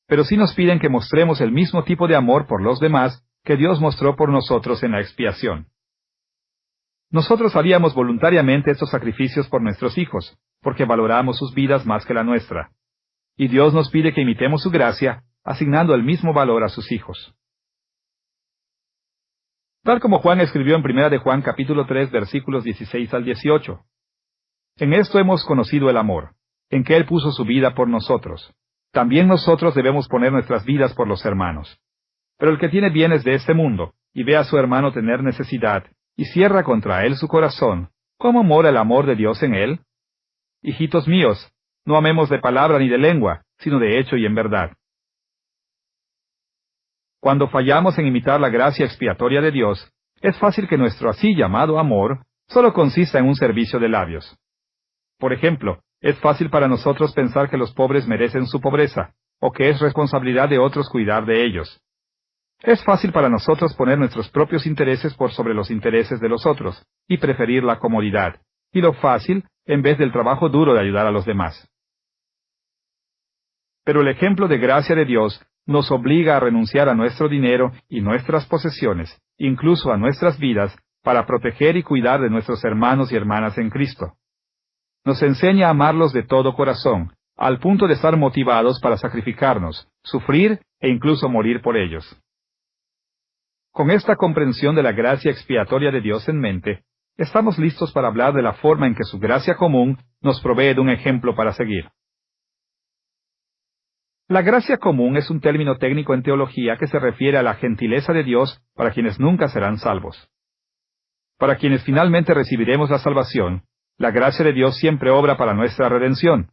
Pero sí nos piden que mostremos el mismo tipo de amor por los demás que Dios mostró por nosotros en la expiación. Nosotros haríamos voluntariamente estos sacrificios por nuestros hijos, porque valoramos sus vidas más que la nuestra. Y Dios nos pide que imitemos su gracia, asignando el mismo valor a sus hijos. Tal como Juan escribió en 1 de Juan capítulo 3 versículos 16 al 18. En esto hemos conocido el amor, en que Él puso su vida por nosotros. También nosotros debemos poner nuestras vidas por los hermanos. Pero el que tiene bienes de este mundo, y ve a su hermano tener necesidad, y cierra contra él su corazón, ¿cómo mora el amor de Dios en él? Hijitos míos, no amemos de palabra ni de lengua, sino de hecho y en verdad. Cuando fallamos en imitar la gracia expiatoria de Dios, es fácil que nuestro así llamado amor solo consista en un servicio de labios. Por ejemplo, es fácil para nosotros pensar que los pobres merecen su pobreza, o que es responsabilidad de otros cuidar de ellos. Es fácil para nosotros poner nuestros propios intereses por sobre los intereses de los otros, y preferir la comodidad, y lo fácil, en vez del trabajo duro de ayudar a los demás. Pero el ejemplo de gracia de Dios nos obliga a renunciar a nuestro dinero y nuestras posesiones, incluso a nuestras vidas, para proteger y cuidar de nuestros hermanos y hermanas en Cristo. Nos enseña a amarlos de todo corazón, al punto de estar motivados para sacrificarnos, sufrir e incluso morir por ellos. Con esta comprensión de la gracia expiatoria de Dios en mente, estamos listos para hablar de la forma en que su gracia común nos provee de un ejemplo para seguir. La gracia común es un término técnico en teología que se refiere a la gentileza de Dios para quienes nunca serán salvos. Para quienes finalmente recibiremos la salvación, la gracia de Dios siempre obra para nuestra redención.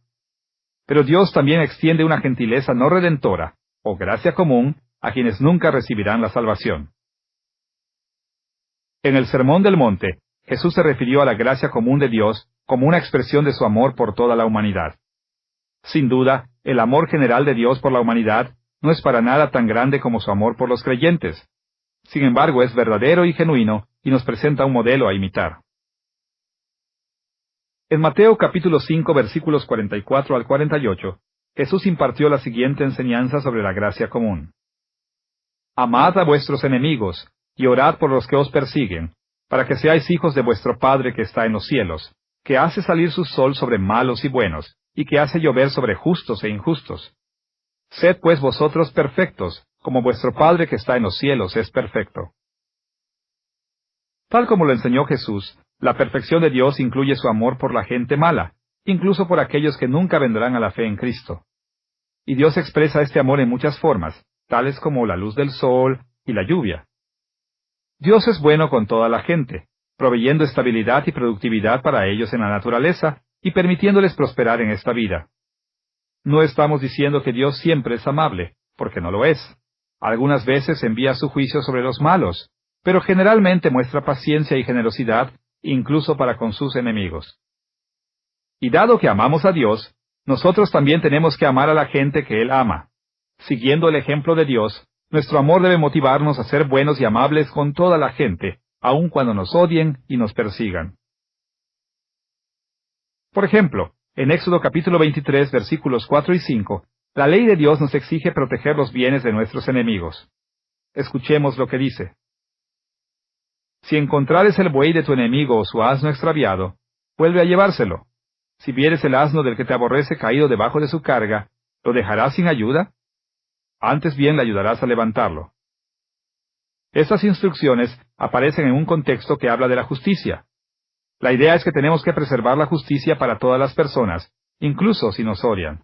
Pero Dios también extiende una gentileza no redentora, o gracia común, a quienes nunca recibirán la salvación. En el Sermón del Monte, Jesús se refirió a la gracia común de Dios como una expresión de su amor por toda la humanidad. Sin duda, el amor general de Dios por la humanidad no es para nada tan grande como su amor por los creyentes. Sin embargo, es verdadero y genuino y nos presenta un modelo a imitar. En Mateo capítulo 5 versículos 44 al 48, Jesús impartió la siguiente enseñanza sobre la gracia común. Amad a vuestros enemigos, y orad por los que os persiguen, para que seáis hijos de vuestro Padre que está en los cielos, que hace salir su sol sobre malos y buenos, y que hace llover sobre justos e injustos. Sed pues vosotros perfectos, como vuestro Padre que está en los cielos es perfecto. Tal como lo enseñó Jesús, la perfección de Dios incluye su amor por la gente mala, incluso por aquellos que nunca vendrán a la fe en Cristo. Y Dios expresa este amor en muchas formas, tales como la luz del sol y la lluvia. Dios es bueno con toda la gente, proveyendo estabilidad y productividad para ellos en la naturaleza y permitiéndoles prosperar en esta vida. No estamos diciendo que Dios siempre es amable, porque no lo es. Algunas veces envía su juicio sobre los malos, pero generalmente muestra paciencia y generosidad, incluso para con sus enemigos. Y dado que amamos a Dios, nosotros también tenemos que amar a la gente que Él ama. Siguiendo el ejemplo de Dios, nuestro amor debe motivarnos a ser buenos y amables con toda la gente, aun cuando nos odien y nos persigan. Por ejemplo, en Éxodo capítulo 23, versículos 4 y 5, la ley de Dios nos exige proteger los bienes de nuestros enemigos. Escuchemos lo que dice. Si encontrares el buey de tu enemigo o su asno extraviado, vuelve a llevárselo. Si vieres el asno del que te aborrece caído debajo de su carga, ¿lo dejarás sin ayuda? Antes bien le ayudarás a levantarlo. Estas instrucciones aparecen en un contexto que habla de la justicia. La idea es que tenemos que preservar la justicia para todas las personas, incluso si nos odian.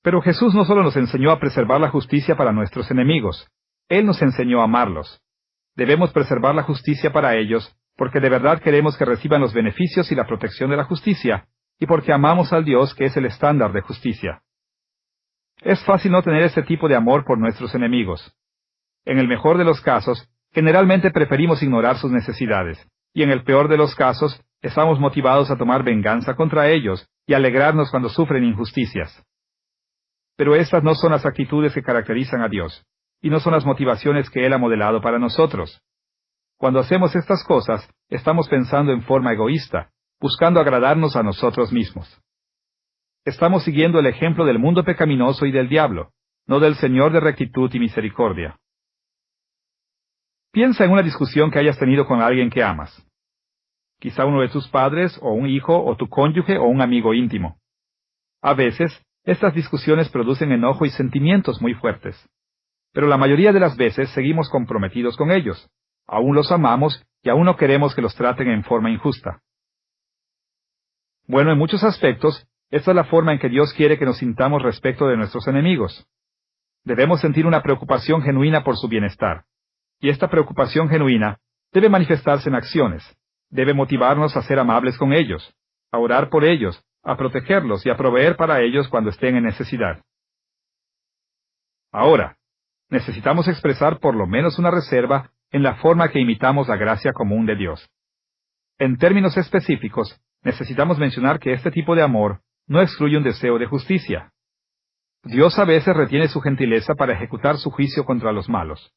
Pero Jesús no solo nos enseñó a preservar la justicia para nuestros enemigos, Él nos enseñó a amarlos. Debemos preservar la justicia para ellos, porque de verdad queremos que reciban los beneficios y la protección de la justicia, y porque amamos al Dios que es el estándar de justicia. Es fácil no tener este tipo de amor por nuestros enemigos. En el mejor de los casos, generalmente preferimos ignorar sus necesidades, y en el peor de los casos, estamos motivados a tomar venganza contra ellos y alegrarnos cuando sufren injusticias. Pero estas no son las actitudes que caracterizan a Dios, y no son las motivaciones que Él ha modelado para nosotros. Cuando hacemos estas cosas, estamos pensando en forma egoísta, buscando agradarnos a nosotros mismos. Estamos siguiendo el ejemplo del mundo pecaminoso y del diablo, no del Señor de rectitud y misericordia. Piensa en una discusión que hayas tenido con alguien que amas. Quizá uno de tus padres, o un hijo, o tu cónyuge, o un amigo íntimo. A veces, estas discusiones producen enojo y sentimientos muy fuertes. Pero la mayoría de las veces seguimos comprometidos con ellos. Aún los amamos y aún no queremos que los traten en forma injusta. Bueno, en muchos aspectos, esta es la forma en que Dios quiere que nos sintamos respecto de nuestros enemigos. Debemos sentir una preocupación genuina por su bienestar. Y esta preocupación genuina debe manifestarse en acciones. Debe motivarnos a ser amables con ellos, a orar por ellos, a protegerlos y a proveer para ellos cuando estén en necesidad. Ahora, necesitamos expresar por lo menos una reserva en la forma que imitamos la gracia común de Dios. En términos específicos, necesitamos mencionar que este tipo de amor no excluye un deseo de justicia. Dios a veces retiene su gentileza para ejecutar su juicio contra los malos.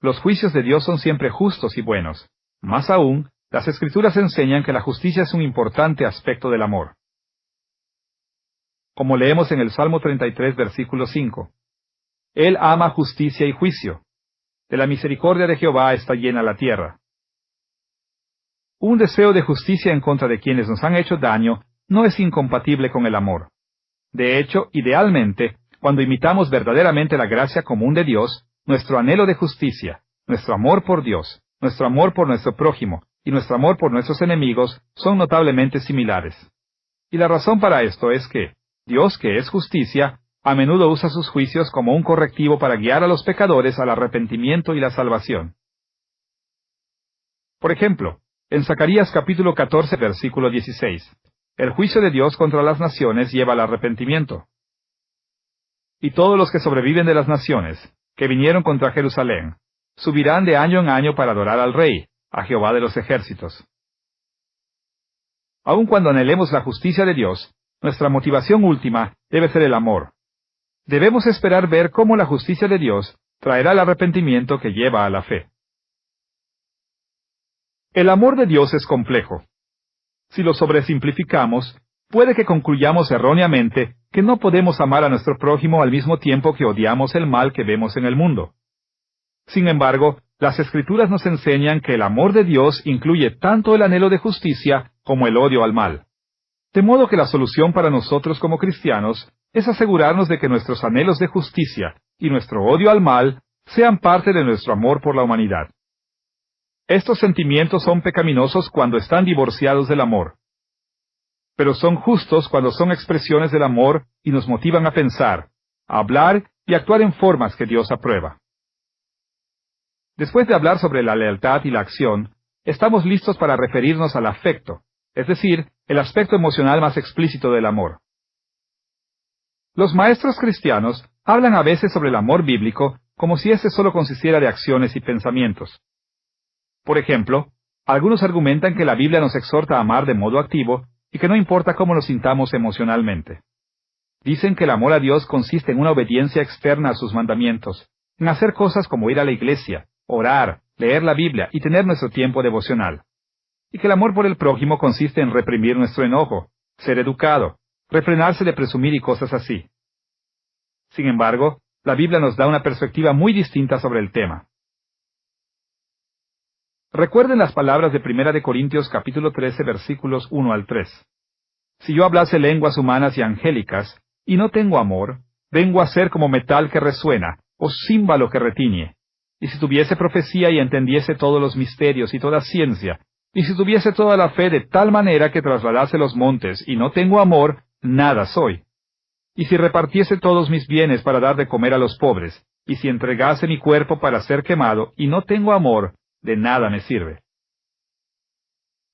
Los juicios de Dios son siempre justos y buenos. Más aún, las Escrituras enseñan que la justicia es un importante aspecto del amor. Como leemos en el Salmo 33, versículo 5. Él ama justicia y juicio. De la misericordia de Jehová está llena la tierra. Un deseo de justicia en contra de quienes nos han hecho daño no es incompatible con el amor. De hecho, idealmente, cuando imitamos verdaderamente la gracia común de Dios, nuestro anhelo de justicia, nuestro amor por Dios, nuestro amor por nuestro prójimo y nuestro amor por nuestros enemigos son notablemente similares. Y la razón para esto es que Dios, que es justicia, a menudo usa sus juicios como un correctivo para guiar a los pecadores al arrepentimiento y la salvación. Por ejemplo, en Zacarías capítulo 14, versículo 16, el juicio de Dios contra las naciones lleva al arrepentimiento. Y todos los que sobreviven de las naciones, que vinieron contra Jerusalén, subirán de año en año para adorar al Rey, a Jehová de los ejércitos. Aun cuando anhelemos la justicia de Dios, nuestra motivación última debe ser el amor. Debemos esperar ver cómo la justicia de Dios traerá el arrepentimiento que lleva a la fe. El amor de Dios es complejo. Si lo sobresimplificamos, puede que concluyamos erróneamente que no podemos amar a nuestro prójimo al mismo tiempo que odiamos el mal que vemos en el mundo. Sin embargo, las Escrituras nos enseñan que el amor de Dios incluye tanto el anhelo de justicia como el odio al mal. De modo que la solución para nosotros como cristianos es asegurarnos de que nuestros anhelos de justicia y nuestro odio al mal sean parte de nuestro amor por la humanidad. Estos sentimientos son pecaminosos cuando están divorciados del amor, pero son justos cuando son expresiones del amor y nos motivan a pensar, a hablar y actuar en formas que Dios aprueba. Después de hablar sobre la lealtad y la acción, estamos listos para referirnos al afecto, es decir, el aspecto emocional más explícito del amor. Los maestros cristianos hablan a veces sobre el amor bíblico como si ese solo consistiera de acciones y pensamientos. Por ejemplo, algunos argumentan que la Biblia nos exhorta a amar de modo activo y que no importa cómo nos sintamos emocionalmente. Dicen que el amor a Dios consiste en una obediencia externa a sus mandamientos, en hacer cosas como ir a la iglesia, orar, leer la Biblia y tener nuestro tiempo devocional. Y que el amor por el prójimo consiste en reprimir nuestro enojo, ser educado, refrenarse de presumir y cosas así. Sin embargo, la Biblia nos da una perspectiva muy distinta sobre el tema. Recuerden las palabras de 1 Corintios capítulo 13 versículos 1 al 3. Si yo hablase lenguas humanas y angélicas, y no tengo amor, vengo a ser como metal que resuena, o címbalo que retiñe. Y si tuviese profecía y entendiese todos los misterios y toda ciencia, y si tuviese toda la fe de tal manera que trasladase los montes, y no tengo amor, nada soy. Y si repartiese todos mis bienes para dar de comer a los pobres, y si entregase mi cuerpo para ser quemado, y no tengo amor, de nada me sirve.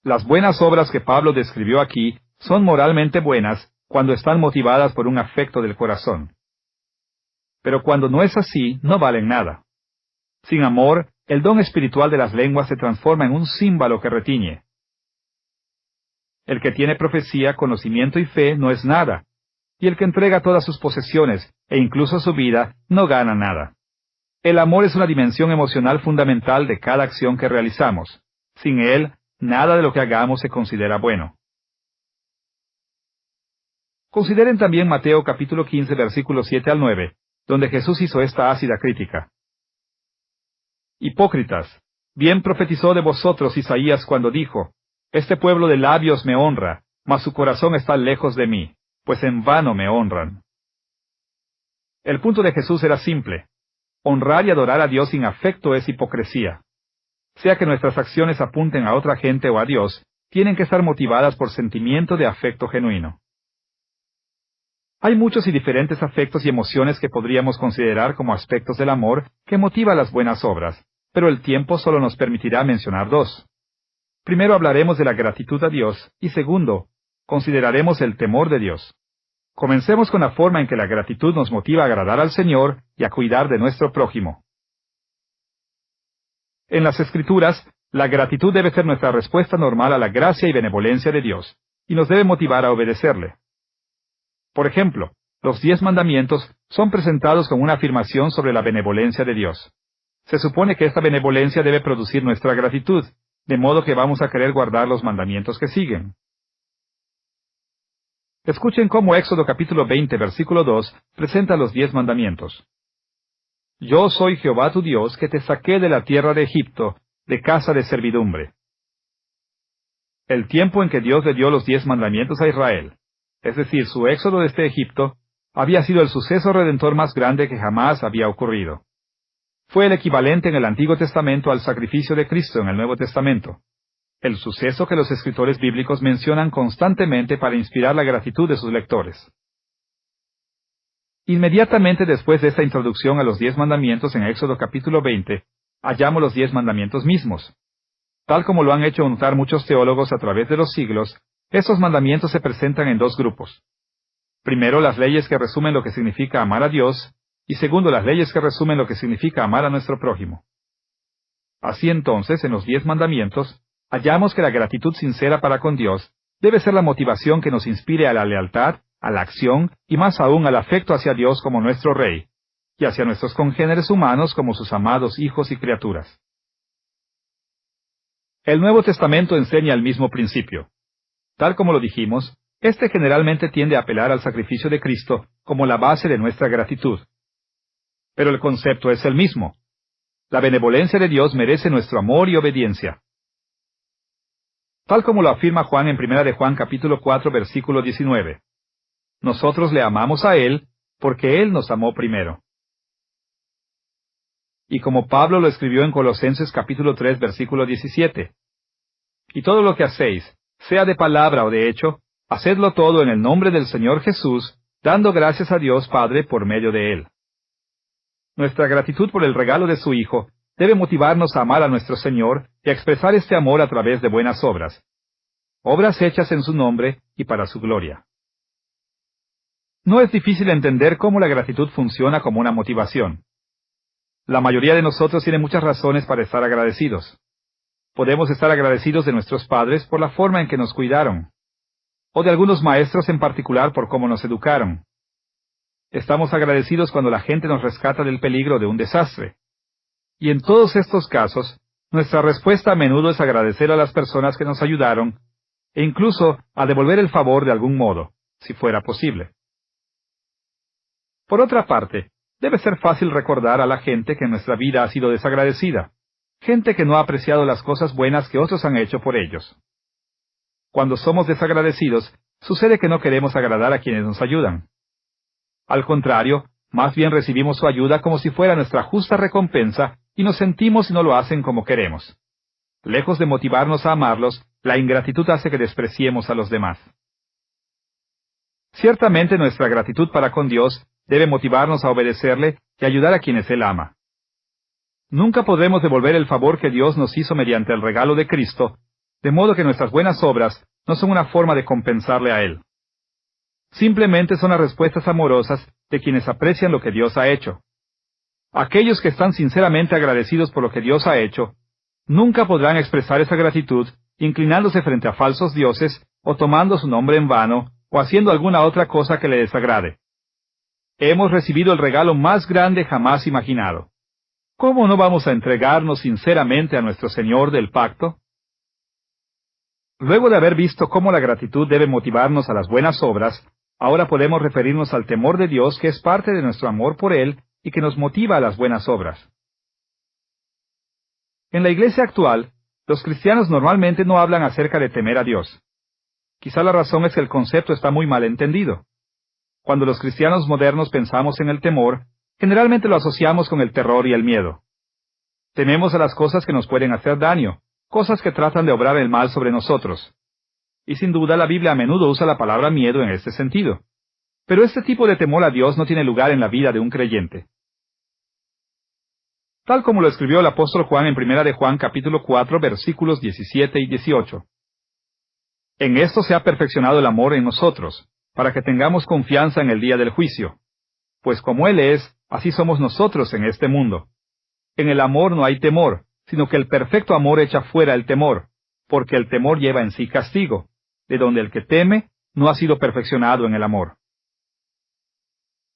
Las buenas obras que Pablo describió aquí son moralmente buenas cuando están motivadas por un afecto del corazón. Pero cuando no es así, no valen nada. Sin amor, el don espiritual de las lenguas se transforma en un címbalo que retiñe. El que tiene profecía, conocimiento y fe no es nada, y el que entrega todas sus posesiones, e incluso su vida, no gana nada. El amor es una dimensión emocional fundamental de cada acción que realizamos. Sin él, nada de lo que hagamos se considera bueno. Consideren también Mateo capítulo 15 versículos 7 al 9, donde Jesús hizo esta ácida crítica. Hipócritas, bien profetizó de vosotros Isaías cuando dijo, este pueblo de labios me honra, mas su corazón está lejos de mí, pues en vano me honran. El punto de Jesús era simple. Honrar y adorar a Dios sin afecto es hipocresía. Sea que nuestras acciones apunten a otra gente o a Dios, tienen que estar motivadas por sentimiento de afecto genuino. Hay muchos y diferentes afectos y emociones que podríamos considerar como aspectos del amor que motiva las buenas obras, pero el tiempo solo nos permitirá mencionar dos. Primero hablaremos de la gratitud a Dios y segundo, consideraremos el temor de Dios. Comencemos con la forma en que la gratitud nos motiva a agradar al Señor y a cuidar de nuestro prójimo. En las Escrituras, la gratitud debe ser nuestra respuesta normal a la gracia y benevolencia de Dios, y nos debe motivar a obedecerle. Por ejemplo, los 10 mandamientos son presentados como una afirmación sobre la benevolencia de Dios. Se supone que esta benevolencia debe producir nuestra gratitud, de modo que vamos a querer guardar los mandamientos que siguen. Escuchen cómo Éxodo capítulo 20, versículo 2, presenta los 10 mandamientos. Yo soy Jehová tu Dios, que te saqué de la tierra de Egipto, de casa de servidumbre. El tiempo en que Dios le dio los 10 mandamientos a Israel. es decir, su éxodo desde Egipto, había sido el suceso redentor más grande que jamás había ocurrido. Fue el equivalente en el Antiguo Testamento al sacrificio de Cristo en el Nuevo Testamento, el suceso que los escritores bíblicos mencionan constantemente para inspirar la gratitud de sus lectores. Inmediatamente después de esta introducción a los 10 mandamientos en Éxodo capítulo 20, hallamos los 10 mandamientos mismos. Tal como lo han hecho notar muchos teólogos a través de los siglos, estos mandamientos se presentan en dos grupos. Primero, las leyes que resumen lo que significa amar a Dios, y segundo, las leyes que resumen lo que significa amar a nuestro prójimo. Así entonces, en los 10 mandamientos, hallamos que la gratitud sincera para con Dios debe ser la motivación que nos inspire a la lealtad, a la acción y más aún al afecto hacia Dios como nuestro Rey, y hacia nuestros congéneres humanos como sus amados hijos y criaturas. El Nuevo Testamento enseña el mismo principio. Tal como lo dijimos, este generalmente tiende a apelar al sacrificio de Cristo como la base de nuestra gratitud. Pero el concepto es el mismo. La benevolencia de Dios merece nuestro amor y obediencia. Tal como lo afirma Juan en 1 de Juan capítulo 4 versículo 19. Nosotros le amamos a Él porque Él nos amó primero. Y como Pablo lo escribió en Colosenses capítulo 3 versículo 17. Y todo lo que hacéis, sea de palabra o de hecho, hacedlo todo en el nombre del Señor Jesús, dando gracias a Dios Padre por medio de Él. Nuestra gratitud por el regalo de su Hijo debe motivarnos a amar a nuestro Señor y a expresar este amor a través de buenas obras. Obras hechas en su nombre y para su gloria. No es difícil entender cómo la gratitud funciona como una motivación. La mayoría de nosotros tiene muchas razones para estar agradecidos. Podemos estar agradecidos de nuestros padres por la forma en que nos cuidaron, o de algunos maestros en particular por cómo nos educaron. Estamos agradecidos cuando la gente nos rescata del peligro de un desastre. Y en todos estos casos, nuestra respuesta a menudo es agradecer a las personas que nos ayudaron, e incluso a devolver el favor de algún modo, si fuera posible. Por otra parte, debe ser fácil recordar a la gente que nuestra vida ha sido desagradecida, gente que no ha apreciado las cosas buenas que otros han hecho por ellos. Cuando somos desagradecidos, sucede que no queremos agradar a quienes nos ayudan. Al contrario, más bien recibimos su ayuda como si fuera nuestra justa recompensa y nos sentimos si no lo hacen como queremos. Lejos de motivarnos a amarlos, la ingratitud hace que despreciemos a los demás. Ciertamente nuestra gratitud para con Dios debe motivarnos a obedecerle y ayudar a quienes Él ama. Nunca podremos devolver el favor que Dios nos hizo mediante el regalo de Cristo, de modo que nuestras buenas obras no son una forma de compensarle a Él. Simplemente son las respuestas amorosas de quienes aprecian lo que Dios ha hecho. Aquellos que están sinceramente agradecidos por lo que Dios ha hecho, nunca podrán expresar esa gratitud inclinándose frente a falsos dioses o tomando su nombre en vano o haciendo alguna otra cosa que le desagrade. Hemos recibido el regalo más grande jamás imaginado. ¿Cómo no vamos a entregarnos sinceramente a nuestro Señor del pacto? Luego de haber visto cómo la gratitud debe motivarnos a las buenas obras, ahora podemos referirnos al temor de Dios que es parte de nuestro amor por Él y que nos motiva a las buenas obras. En la iglesia actual, los cristianos normalmente no hablan acerca de temer a Dios. Quizá la razón es que el concepto está muy mal entendido. Cuando los cristianos modernos pensamos en el temor, generalmente lo asociamos con el terror y el miedo. Tememos a las cosas que nos pueden hacer daño, cosas que tratan de obrar el mal sobre nosotros. Y sin duda la Biblia a menudo usa la palabra miedo en este sentido. Pero este tipo de temor a Dios no tiene lugar en la vida de un creyente. Tal como lo escribió el apóstol Juan en 1 de Juan capítulo 4 versículos 17 y 18. En esto se ha perfeccionado el amor en nosotros, para que tengamos confianza en el día del juicio. Pues como Él es, así somos nosotros en este mundo. En el amor no hay temor, sino que el perfecto amor echa fuera el temor, porque el temor lleva en sí castigo, de donde el que teme no ha sido perfeccionado en el amor.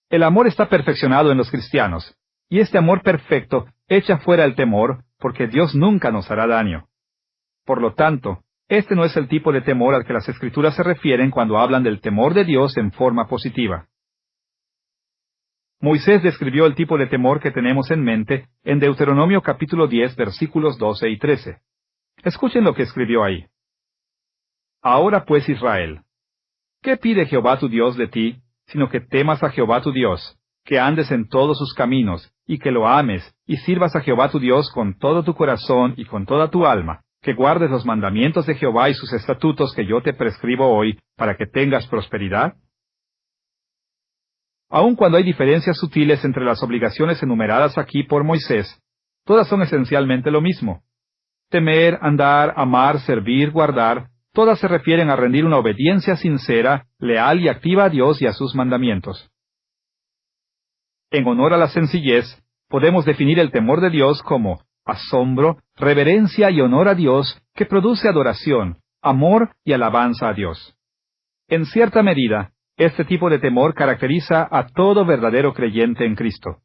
El amor está perfeccionado en los cristianos, y este amor perfecto echa fuera el temor, porque Dios nunca nos hará daño. Por lo tanto, este no es el tipo de temor al que las Escrituras se refieren cuando hablan del temor de Dios en forma positiva. Moisés describió el tipo de temor que tenemos en mente en Deuteronomio capítulo 10 versículos 12 y 13. Escuchen lo que escribió ahí. Ahora pues Israel, ¿Qué pide Jehová tu Dios de ti, sino que temas a Jehová tu Dios, que andes en todos sus caminos, y que lo ames, y sirvas a Jehová tu Dios con todo tu corazón y con toda tu alma, que guardes los mandamientos de Jehová y sus estatutos que yo te prescribo hoy, para que tengas prosperidad? Aun cuando hay diferencias sutiles entre las obligaciones enumeradas aquí por Moisés, todas son esencialmente lo mismo. Temer, andar, amar, servir, guardar, todas se refieren a rendir una obediencia sincera, leal y activa a Dios y a sus mandamientos. En honor a la sencillez, podemos definir el temor de Dios como asombro, reverencia y honor a Dios que produce adoración, amor y alabanza a Dios. En cierta medida, este tipo de temor caracteriza a todo verdadero creyente en Cristo.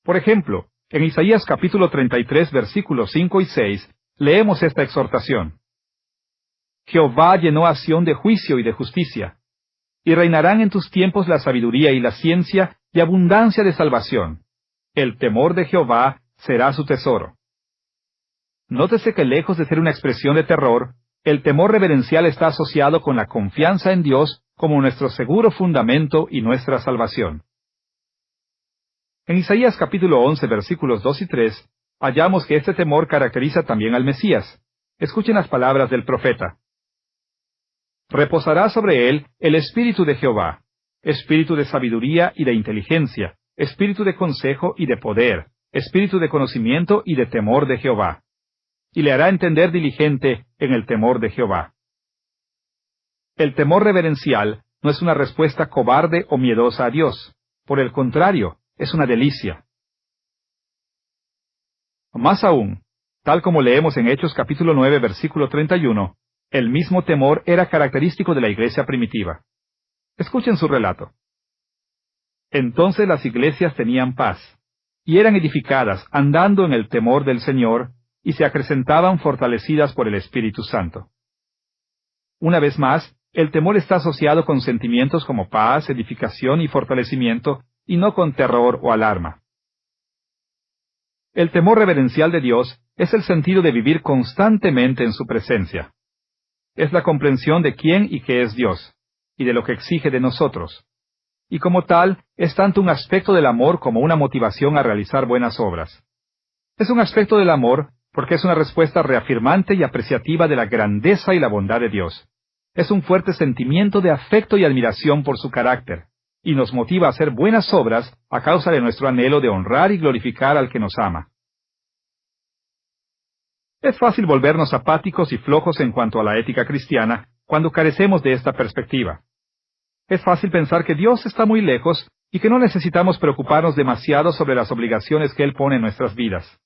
Por ejemplo, en Isaías capítulo 33, versículos 5 y 6, leemos esta exhortación. Jehová llenó a Sión de juicio y de justicia, y reinarán en tus tiempos la sabiduría y la ciencia y abundancia de salvación. El temor de Jehová será su tesoro. Nótese que lejos de ser una expresión de terror, el temor reverencial está asociado con la confianza en Dios como nuestro seguro fundamento y nuestra salvación. En Isaías capítulo 11, versículos 2 y 3, hallamos que este temor caracteriza también al Mesías. Escuchen las palabras del profeta. Reposará sobre él el espíritu de Jehová, espíritu de sabiduría y de inteligencia, espíritu de consejo y de poder, espíritu de conocimiento y de temor de Jehová. Y le hará entender diligente en el temor de Jehová. El temor reverencial no es una respuesta cobarde o miedosa a Dios. Por el contrario, es una delicia. Más aún, tal como leemos en Hechos capítulo 9, versículo 31, el mismo temor era característico de la iglesia primitiva. Escuchen su relato. Entonces las iglesias tenían paz, y eran edificadas andando en el temor del Señor, y se acrecentaban fortalecidas por el Espíritu Santo. Una vez más, el temor está asociado con sentimientos como paz, edificación y fortalecimiento, y no con terror o alarma. El temor reverencial de Dios es el sentido de vivir constantemente en su presencia. Es la comprensión de quién y qué es Dios, y de lo que exige de nosotros. Y como tal, es tanto un aspecto del amor como una motivación a realizar buenas obras. Es un aspecto del amor porque es una respuesta reafirmante y apreciativa de la grandeza y la bondad de Dios. Es un fuerte sentimiento de afecto y admiración por su carácter, y nos motiva a hacer buenas obras a causa de nuestro anhelo de honrar y glorificar al que nos ama. Es fácil volvernos apáticos y flojos en cuanto a la ética cristiana cuando carecemos de esta perspectiva. Es fácil pensar que Dios está muy lejos y que no necesitamos preocuparnos demasiado sobre las obligaciones que Él pone en nuestras vidas.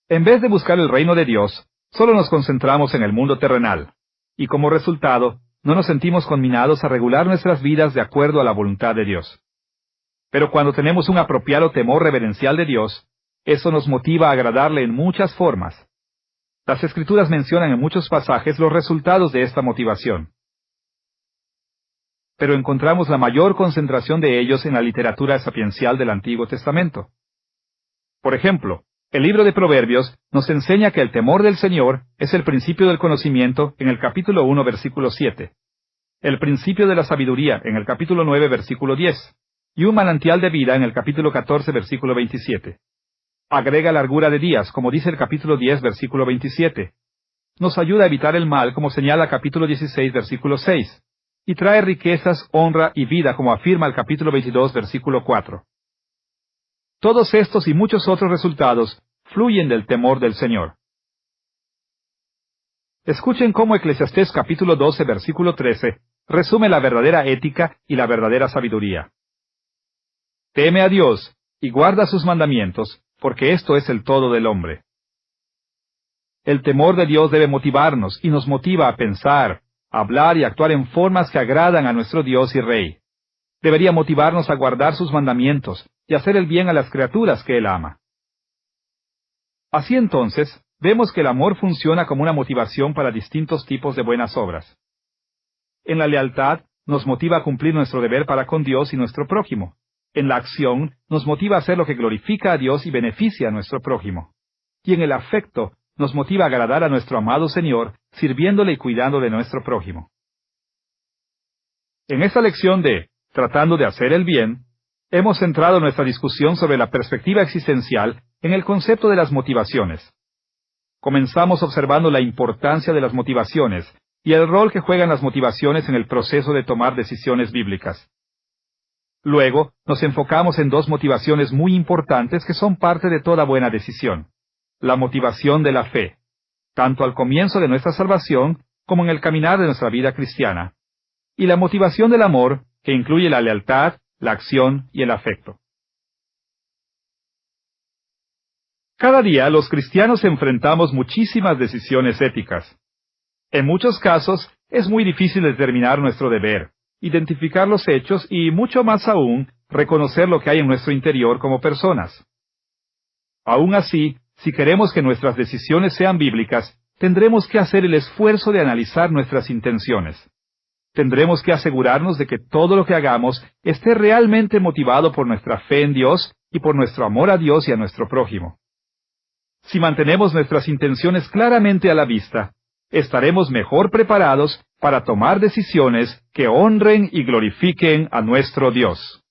En vez de buscar el reino de Dios, solo nos concentramos en el mundo terrenal, y como resultado, no nos sentimos conminados a regular nuestras vidas de acuerdo a la voluntad de Dios. Pero cuando tenemos un apropiado temor reverencial de Dios, eso nos motiva a agradarle en muchas formas. Las Escrituras mencionan en muchos pasajes los resultados de esta motivación. Pero encontramos la mayor concentración de ellos en la literatura sapiencial del Antiguo Testamento. Por ejemplo, el libro de Proverbios nos enseña que el temor del Señor es el principio del conocimiento en el capítulo 1, versículo 7, el principio de la sabiduría en el capítulo 9, versículo 10, y un manantial de vida en el capítulo 14, versículo 27. Agrega largura de días, como dice el capítulo 10, versículo 27. Nos ayuda a evitar el mal, como señala el capítulo 16, versículo 6. Y trae riquezas, honra y vida, como afirma el capítulo 22, versículo 4. Todos estos y muchos otros resultados fluyen del temor del Señor. Escuchen cómo Eclesiastés capítulo 12, versículo 13, resume la verdadera ética y la verdadera sabiduría. Teme a Dios y guarda sus mandamientos, porque esto es el todo del hombre. El temor de Dios debe motivarnos y nos motiva a pensar, hablar y actuar en formas que agradan a nuestro Dios y Rey. Debería motivarnos a guardar sus mandamientos y hacer el bien a las criaturas que Él ama. Así entonces, vemos que el amor funciona como una motivación para distintos tipos de buenas obras. En la lealtad, nos motiva a cumplir nuestro deber para con Dios y nuestro prójimo. En la acción, nos motiva a hacer lo que glorifica a Dios y beneficia a nuestro prójimo. Y en el afecto, nos motiva a agradar a nuestro amado Señor, sirviéndole y cuidando de nuestro prójimo. En esta lección de Tratando de hacer el bien, hemos centrado nuestra discusión sobre la perspectiva existencial en el concepto de las motivaciones. Comenzamos observando la importancia de las motivaciones y el rol que juegan las motivaciones en el proceso de tomar decisiones bíblicas. Luego, nos enfocamos en dos motivaciones muy importantes que son parte de toda buena decisión. La motivación de la fe, tanto al comienzo de nuestra salvación como en el caminar de nuestra vida cristiana. Y la motivación del amor, que incluye la lealtad, la acción y el afecto. Cada día los cristianos enfrentamos muchísimas decisiones éticas. En muchos casos, es muy difícil determinar nuestro deber, identificar los hechos y, mucho más aún, reconocer lo que hay en nuestro interior como personas. Aún así, si queremos que nuestras decisiones sean bíblicas, tendremos que hacer el esfuerzo de analizar nuestras intenciones. Tendremos que asegurarnos de que todo lo que hagamos esté realmente motivado por nuestra fe en Dios y por nuestro amor a Dios y a nuestro prójimo. Si mantenemos nuestras intenciones claramente a la vista, estaremos mejor preparados para tomar decisiones que honren y glorifiquen a nuestro Dios.